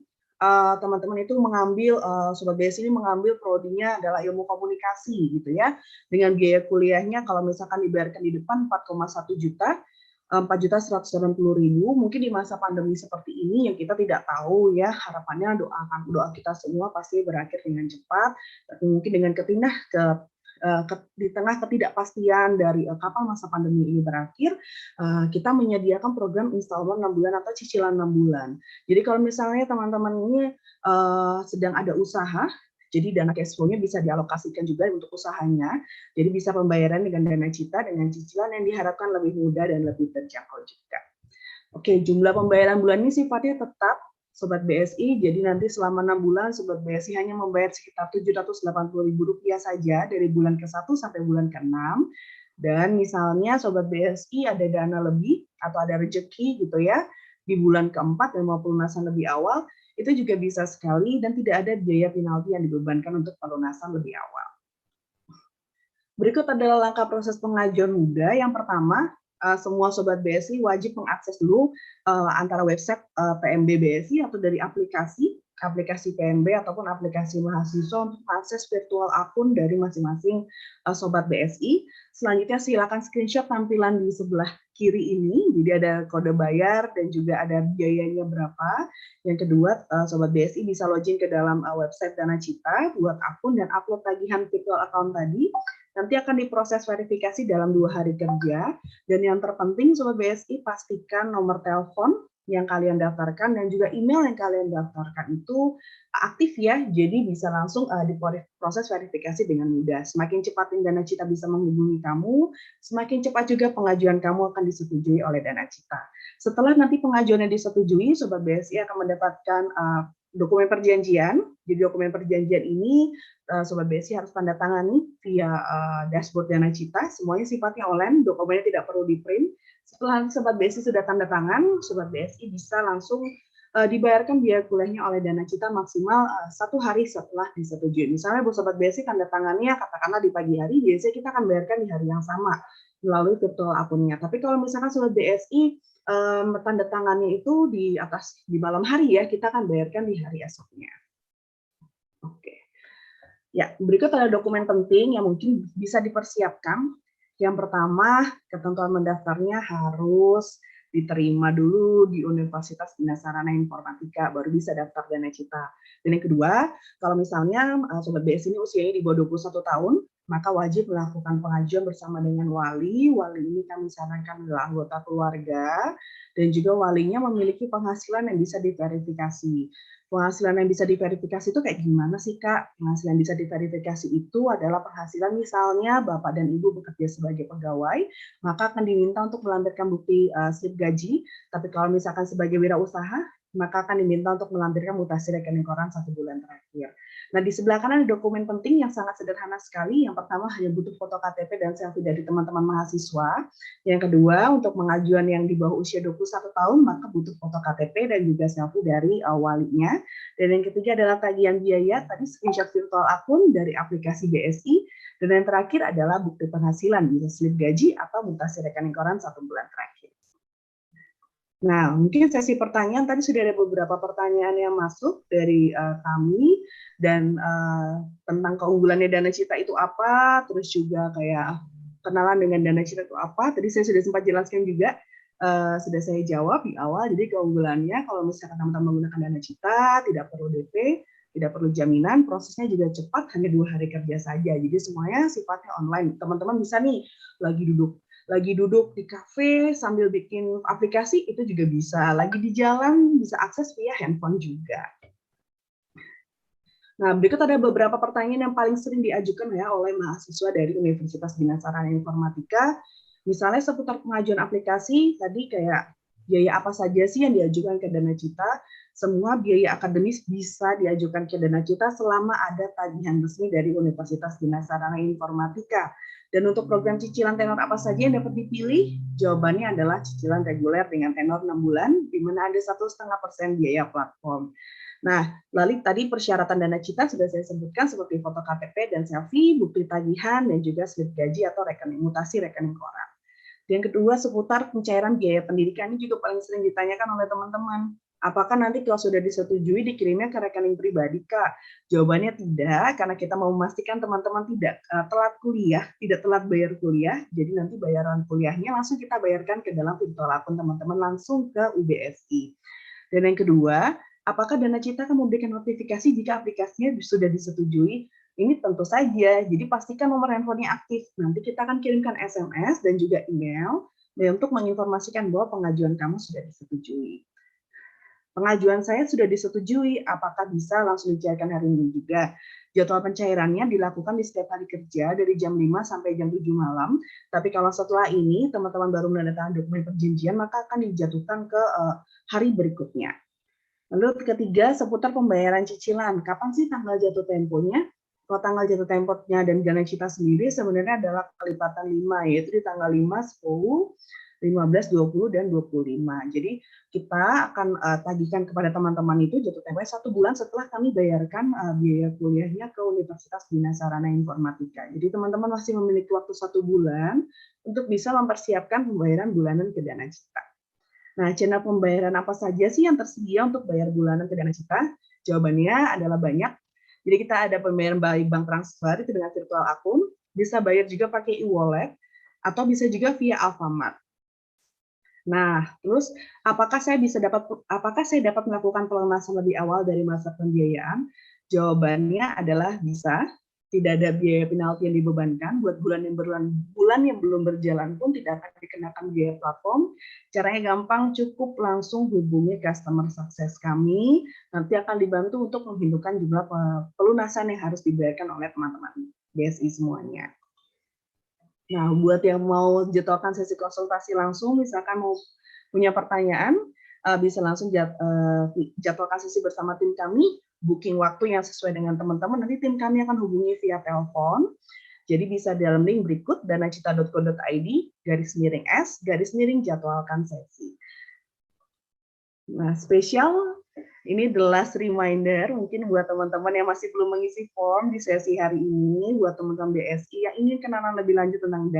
teman-teman itu mengambil, Sobat BSI ini mengambil prodinya adalah ilmu komunikasi gitu ya, dengan biaya kuliahnya kalau misalkan dibayarkan di depan 4,1 juta, 4.180.000, mungkin di masa pandemi seperti ini yang kita tidak tahu ya, harapannya doa kita semua pasti berakhir dengan cepat, tapi mungkin dengan di tengah ketidakpastian dari kapan masa pandemi ini berakhir, kita menyediakan program installment 6 bulan atau cicilan 6 bulan. Jadi kalau misalnya teman-teman ini sedang ada usaha, jadi dana cash flow-nya bisa dialokasikan juga untuk usahanya, jadi bisa pembayaran dengan Dana Cita dengan cicilan yang diharapkan lebih mudah dan lebih terjangkau juga. Oke, jumlah pembayaran bulan ini sifatnya tetap Sobat BSI, jadi nanti selama 6 bulan Sobat BSI hanya membayar sekitar Rp780.000 saja dari bulan ke-1 sampai bulan ke-6. Dan misalnya Sobat BSI ada dana lebih atau ada rezeki gitu ya, di bulan ke-4 dan mau pelunasan lebih awal, itu juga bisa sekali dan tidak ada biaya penalti yang dibebankan untuk pelunasan lebih awal. Berikut adalah langkah proses pengajuan mudah. Yang pertama, semua Sobat BSI wajib mengakses dulu antara website PMB BSI atau dari aplikasi PMB ataupun aplikasi mahasiswa untuk akses virtual akun dari masing-masing Sobat BSI. Selanjutnya silakan screenshot tampilan di sebelah kiri ini, jadi ada kode bayar dan juga ada biayanya berapa. Yang kedua, Sobat BSI bisa login ke dalam website Dana Cita, buat akun dan upload tagihan virtual account tadi. Nanti akan diproses verifikasi dalam 2 hari kerja. Dan yang terpenting Sobat BSI pastikan nomor telepon yang kalian daftarkan dan juga email yang kalian daftarkan itu aktif ya, jadi bisa langsung diproses verifikasi dengan mudah. Semakin cepat Dana Cita bisa menghubungi kamu, semakin cepat juga pengajuan kamu akan disetujui oleh Dana Cita. Setelah nanti pengajuannya disetujui, Sobat BSI akan mendapatkan dokumen perjanjian. Jadi dokumen perjanjian ini Sobat BSI harus tanda tangani via dashboard Dana Cita, semuanya sifatnya online, dokumennya tidak perlu di-print. Setelah Sobat BSI sudah tanda tangan, Sobat BSI bisa langsung dibayarkan biaya kuliahnya oleh Dana Cita maksimal 1 hari setelah disetujui. Misalnya Bu Sobat BSI tanda tangannya katakanlah di pagi hari, biasanya kita akan bayarkan di hari yang sama melalui virtual akunnya. Tapi kalau misalkan Sobat BSI tanda tangannya itu di malam hari ya, kita akan bayarkan di hari esoknya. Oke. Ya, berikut ada dokumen penting yang mungkin bisa dipersiapkan. Yang pertama, ketentuan mendaftarnya harus diterima dulu di Universitas Bina Sarana Informatika, baru bisa daftar Dana Cita. Dan yang kedua, kalau misalnya Sobat BSI ini usianya di bawah 21 tahun, maka wajib melakukan pengajuan bersama dengan wali. Wali ini kami sarankan adalah anggota keluarga, dan juga walinya memiliki penghasilan yang bisa diverifikasi. Penghasilan yang bisa diverifikasi itu kayak gimana sih Kak? Penghasilan yang bisa diverifikasi itu adalah penghasilan misalnya Bapak dan Ibu bekerja sebagai pegawai, maka akan diminta untuk melampirkan bukti slip gaji. Tapi kalau misalkan sebagai wirausaha, maka akan diminta untuk melampirkan mutasi rekening koran 1 bulan terakhir. Nah, di sebelah kanan ada dokumen penting yang sangat sederhana sekali. Yang pertama hanya butuh foto KTP dan selfie dari teman-teman mahasiswa. Yang kedua, untuk pengajuan yang di bawah usia 21 tahun, maka butuh foto KTP dan juga selfie dari walinya. Dan yang ketiga adalah tagihan biaya, tadi screenshot virtual akun dari aplikasi BSI. Dan yang terakhir adalah bukti penghasilan, bisa slip gaji atau mutasi rekening koran 1 bulan terakhir. Nah, mungkin sesi pertanyaan tadi sudah ada beberapa pertanyaan yang masuk dari kami dan tentang keunggulannya Dana Cita itu apa, terus juga kayak kenalan dengan Dana Cita itu apa. Tadi saya sudah sempat jelaskan juga, sudah saya jawab di awal. Jadi keunggulannya kalau misalkan teman-teman menggunakan Dana Cita, tidak perlu DP, tidak perlu jaminan, prosesnya juga cepat, hanya 2 hari kerja saja. Jadi semuanya sifatnya online. Teman-teman bisa nih lagi duduk di kafe sambil bikin aplikasi itu juga bisa. Lagi di jalan bisa akses via handphone juga. Nah, berikut ada beberapa pertanyaan yang paling sering diajukan ya oleh mahasiswa dari Universitas Bina Sarana Informatika. Misalnya seputar pengajuan aplikasi, tadi kayak biaya apa saja sih yang diajukan ke Dana Cita? Semua biaya akademis bisa diajukan ke Dana Cita selama ada tagihan resmi dari Universitas Bina Sarana Informatika. Dan untuk program cicilan tenor apa saja yang dapat dipilih? Jawabannya adalah cicilan reguler dengan tenor 6 bulan, di mana ada 1,5% biaya platform. Nah, lalu tadi persyaratan Dana Cita sudah saya sebutkan seperti foto KTP dan selfie, bukti tagihan, dan juga slip gaji atau rekening mutasi rekening koran. Yang kedua, seputar pencairan biaya pendidikan ini juga paling sering ditanyakan oleh teman-teman. Apakah nanti kalau sudah disetujui dikirimnya ke rekening pribadi, Kak? Jawabannya tidak, karena kita mau memastikan teman-teman tidak telat kuliah, tidak telat bayar kuliah, jadi nanti bayaran kuliahnya langsung kita bayarkan ke dalam virtual akun teman-teman langsung ke UBSI. Dan yang kedua, apakah Dana Cita akan memberikan notifikasi jika aplikasinya sudah disetujui? Ini tentu saja, jadi pastikan nomor handphonenya aktif. Nanti kita akan kirimkan SMS dan juga email untuk menginformasikan bahwa pengajuan kamu sudah disetujui. Pengajuan saya sudah disetujui, apakah bisa langsung dicairkan hari ini juga? Jadwal pencairannya dilakukan di setiap hari kerja dari jam 5 sampai jam 7 malam. Tapi kalau setelah ini teman-teman baru menandatangani dokumen perjanjian, maka akan dijatuhkan ke hari berikutnya. Lalu ketiga, seputar pembayaran cicilan. Kapan sih tanggal jatuh temponya? Kalau tanggal jatuh temponya dan Dana Cita sendiri sebenarnya adalah kelipatan 5, yaitu di tanggal 5, 10, 15, 20, dan 25. Jadi kita akan tagihkan kepada teman-teman itu jatuh temponya 1 bulan setelah kami bayarkan biaya kuliahnya ke Universitas Bina Sarana Informatika. Jadi teman-teman masih memiliki waktu 1 bulan untuk bisa mempersiapkan pembayaran bulanan ke Dana Cita. Nah, channel pembayaran apa saja sih yang tersedia untuk bayar bulanan ke Dana Cita? Jawabannya adalah banyak. Jadi kita ada pembayaran by bank transfer itu dengan virtual akun, bisa bayar juga pakai e-wallet, atau bisa juga via Alfamart. Nah, terus apakah saya dapat melakukan pelunasan lebih awal dari masa pembiayaan? Jawabannya adalah bisa. Tidak ada biaya penalti yang dibebankan. Buat bulan yang belum berjalan pun tidak akan dikenakan biaya platform. Caranya gampang, cukup langsung hubungi customer success kami. Nanti akan dibantu untuk menghitungkan jumlah pelunasan yang harus dibayarkan oleh teman-teman BSI semuanya. Nah, buat yang mau jadwalkan sesi konsultasi langsung, misalkan mau punya pertanyaan, bisa langsung jadwalkan sesi bersama tim kami, booking waktu yang sesuai dengan teman-teman, nanti tim kami akan hubungi via telepon. Jadi bisa dalam link berikut, danacita.co.id/S/jadwalkan sesi. Nah, spesial ini the last reminder mungkin buat teman-teman yang masih belum mengisi form di sesi hari ini, buat teman-teman BSI yang ingin kenalan lebih lanjut tentang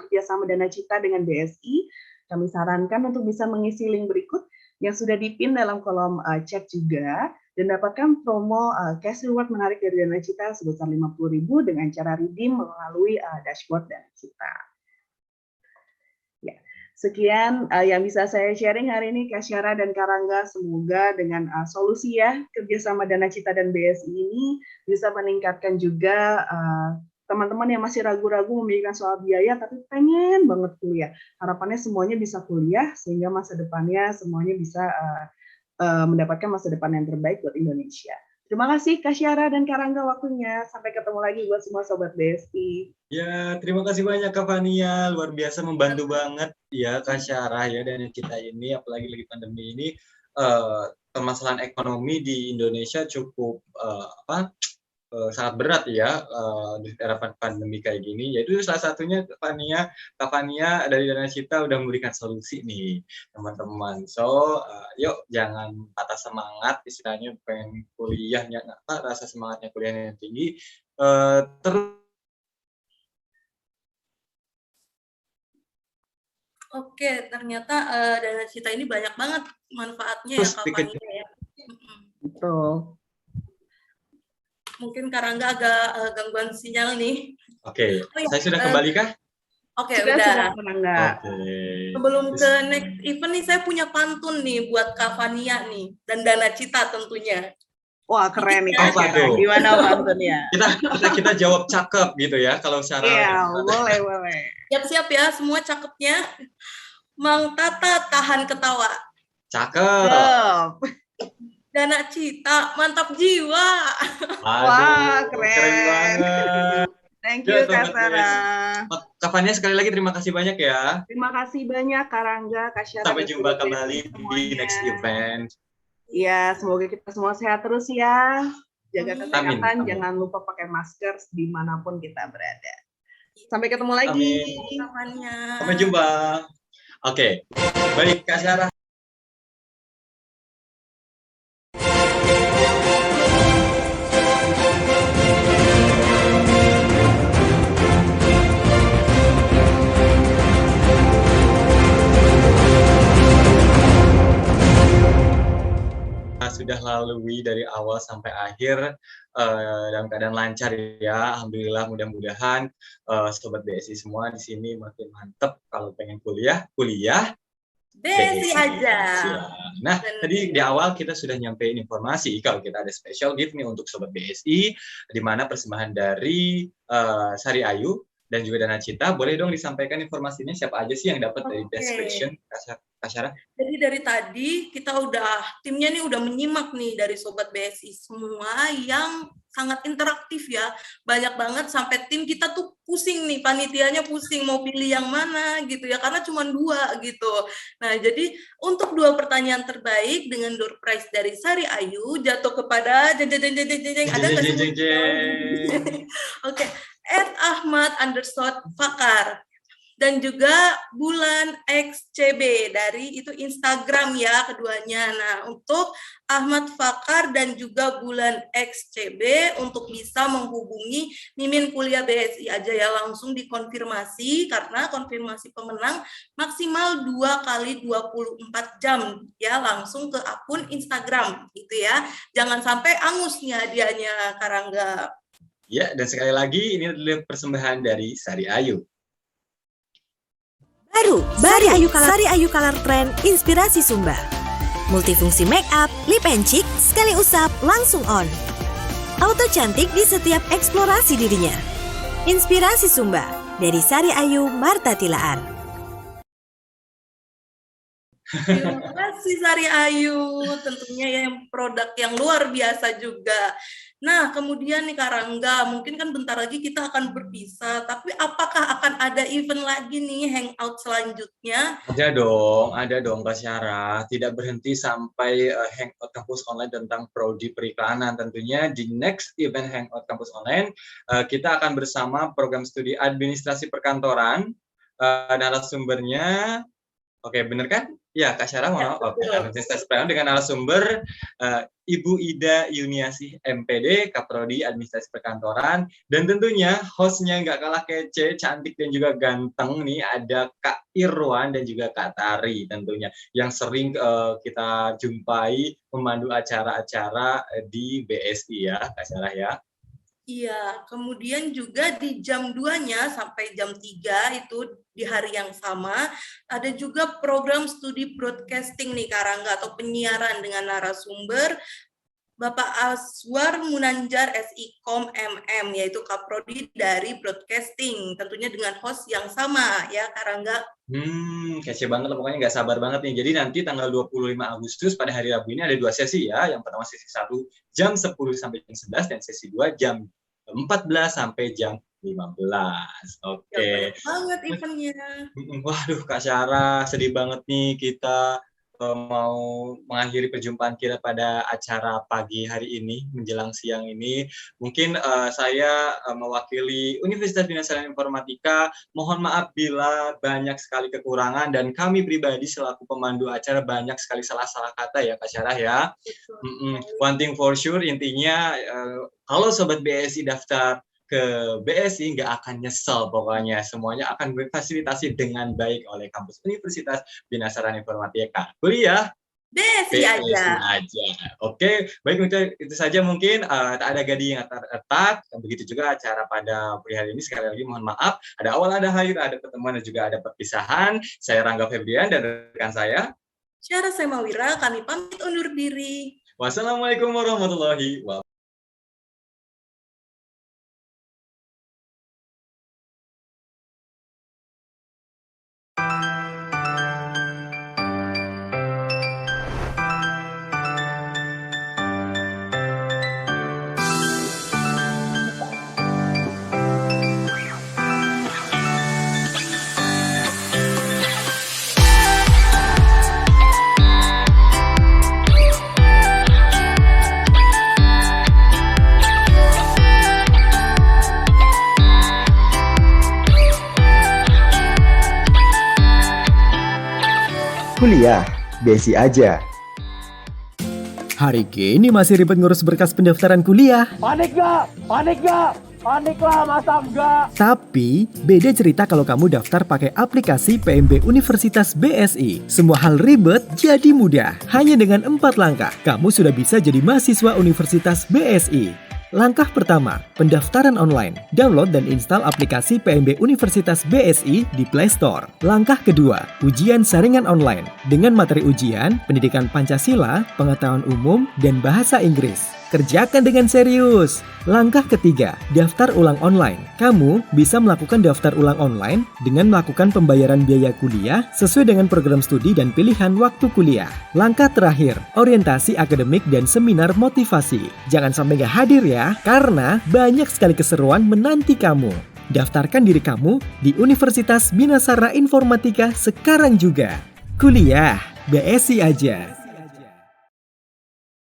kerjasama Dana Cita dengan BSI, kami sarankan untuk bisa mengisi link berikut yang sudah dipin dalam kolom chat juga, dan dapatkan promo cash reward menarik dari Dana Cita sebesar 50.000 dengan cara redeem melalui dashboard Dana Cita. Ya. Sekian yang bisa saya sharing hari ini, Kak Syara dan Karangga. Semoga dengan solusi ya kerjasama Dana Cita dan BSI ini bisa meningkatkan juga teman-teman yang masih ragu-ragu memikirkan soal biaya tapi pengen banget kuliah. Harapannya semuanya bisa kuliah sehingga masa depannya semuanya bisa mendapatkan masa depan yang terbaik buat Indonesia. Terima kasih Kak Syara dan Karangga waktunya. Sampai ketemu lagi buat semua Sobat BSI. Ya, terima kasih banyak Kak Fania. Luar biasa membantu banget ya Kak Syara ya dan kita ini, apalagi lagi pandemi ini, permasalahan ekonomi di Indonesia cukup sangat berat ya di era pandemi kayak gini. Yaitu salah satunya Kak Fania dari Dana Cita udah memberikan solusi nih teman-teman. So yuk jangan patah semangat, istilahnya pengen kuliahnya rasa semangatnya kuliahnya yang tinggi, terus Oke, ternyata Dana Cita ini banyak banget manfaatnya ya Terus Kak dikejar. Fania ya. Betul. Mungkin Karangga agak gangguan sinyal nih. Oke, Oh ya, saya sudah kembali kah? Oke, Sudah udah. Karangga. Oke. Sebelum ke next event nih, saya punya pantun nih buat Kak Fania nih dan Dana Cita tentunya. Wah, keren nih Apa Kak Syara. tuh? Gimana pantunnya? Kita jawab cakep gitu ya kalau secara. Iya, boleh. Siap-siap ya, semua cakepnya. Mang Tata tahan ketawa. Cakep. Dana Cita mantap jiwa. Wah, keren banget. Thank you Kak Syara. Kak Fania sekali lagi terima kasih banyak ya. Terima kasih banyak Karangga, Kak Syara. Sampai jumpa kembali di next event. Iya, semoga kita semua sehat terus ya. Jaga kesehatan, Amin. jangan lupa pakai masker dimanapun kita berada. Sampai ketemu lagi. Sampai jumpa. Oke, baik Kak Syara. Sudah lalui dari awal sampai akhir dalam keadaan lancar ya, alhamdulillah. Mudah-mudahan sobat BSI semua di sini makin mantep. Kalau pengen kuliah BSI aja. Nah, tadi di awal kita sudah nyampein informasi kalau kita ada special gift nih untuk sobat BSI, di mana persembahan dari Sari Ayu dan juga Dana Cita. Boleh dong disampaikan informasinya siapa aja sih yang dapat dari Best Fashion, Kak Syara? Jadi dari tadi kita timnya nih udah menyimak nih dari sobat BSI semua yang sangat interaktif ya. Banyak banget sampai tim kita tuh pusing nih, panitianya pusing mau pilih yang mana gitu ya, karena cuma 2 gitu. Nah, jadi untuk 2 pertanyaan terbaik dengan door prize dari Sari Ayu jatuh kepada ada nggak sih? Oke, @ahmad_fakar. Dan juga Bulan XCB dari itu Instagram ya keduanya. Nah, untuk Ahmad Fakar dan juga Bulan XCB untuk bisa menghubungi Mimin Kuliah BSI aja ya, langsung dikonfirmasi karena konfirmasi pemenang maksimal 2 kali 24 jam ya, langsung ke akun Instagram gitu ya. Jangan sampai angus nih hadiahnya Karangga. Ya, dan sekali lagi ini adalah persembahan dari Sari Ayu. Baru, Sari Ayu Color Trend Inspirasi Sumba. Multifungsi make up, lip and cheek, sekali usap langsung on. Auto cantik di setiap eksplorasi dirinya. Inspirasi Sumba dari Sari Ayu Marta Tilaan. Terima kasih Sari Ayu, tentunya yang produk yang luar biasa juga. Nah, kemudian nih Karangga, mungkin kan bentar lagi kita akan berpisah, tapi apakah akan ada event lagi nih hangout selanjutnya? Ada dong Kak Syara. Tidak berhenti sampai hangout kampus online tentang prodi periklanan. Tentunya di next event hangout kampus online kita akan bersama program studi administrasi perkantoran. Narasumbernya, oke bener kan? Ya Kak Syara, administrasi perkantoran dengan narasumber Ibu Ida Yuniasih MPD, Kaprodi Administrasi Perkantoran, dan tentunya hostnya nggak kalah kece, cantik dan juga ganteng nih, ada Kak Irwan dan juga Kak Tari tentunya, yang sering kita jumpai memandu acara-acara di BSI ya Kak Syara ya. Iya, kemudian juga di jam 2-nya sampai jam 3 itu di hari yang sama, ada juga program studi broadcasting nih Karangga, atau penyiaran dengan narasumber Bapak Aswar Munanjar SIKOM MM, yaitu Kaprodi dari broadcasting, tentunya dengan host yang sama ya Karangga. Kece banget lah, pokoknya nggak sabar banget nih. Jadi nanti tanggal 25 Agustus pada hari Rabu ini ada 2 sesi ya. Yang pertama sesi 1 jam 10 sampai jam 11 dan sesi 2 jam 14 sampai jam 15. Oke. Banget eventnya. Waduh Kak Syara, sedih banget nih kita mau mengakhiri perjumpaan kita pada acara pagi hari ini menjelang siang ini. Mungkin saya mewakili Universitas Bina Sarjana Informatika, mohon maaf bila banyak sekali kekurangan, dan kami pribadi selaku pemandu acara banyak sekali salah-salah kata ya Kak Syarah ya. One thing for sure, intinya kalau Sobat BSI daftar ke BSI nggak akan nyesel pokoknya. Semuanya akan difasilitasi dengan baik oleh kampus Universitas Bina Sarana Informatika. Kuliah BSI aja. Oke, baik itu saja mungkin tak ada gading yang retak. Begitu juga acara pada pagi hari ini. Sekali lagi mohon maaf, ada awal, ada akhir, ada pertemuan dan juga ada perpisahan. Saya Rangga Febrian dan rekan saya Syara Semawira, kami pamit undur diri. Wassalamualaikum warahmatullahi wabarakatuh. Kuliah, BSI aja. Hari ini masih ribet ngurus berkas pendaftaran kuliah. Panik gak? Panik gak? Panik lah, masa enggak? Tapi, beda cerita kalau kamu daftar pakai aplikasi PMB Universitas BSI. Semua hal ribet jadi mudah. Hanya dengan 4 langkah, kamu sudah bisa jadi mahasiswa Universitas BSI. Langkah pertama, pendaftaran online. Download dan install aplikasi PMB Universitas BSI di Play Store. Langkah kedua, ujian saringan online. Dengan materi ujian, pendidikan Pancasila, pengetahuan umum, dan bahasa Inggris. Kerjakan dengan serius. Langkah ketiga, daftar ulang online. Kamu bisa melakukan daftar ulang online dengan melakukan pembayaran biaya kuliah sesuai dengan program studi dan pilihan waktu kuliah. Langkah terakhir, orientasi akademik dan seminar motivasi. Jangan sampai gak hadir ya, karena banyak sekali keseruan menanti kamu. Daftarkan diri kamu di Universitas Bina Sarana Informatika sekarang juga. Kuliah, BSI aja.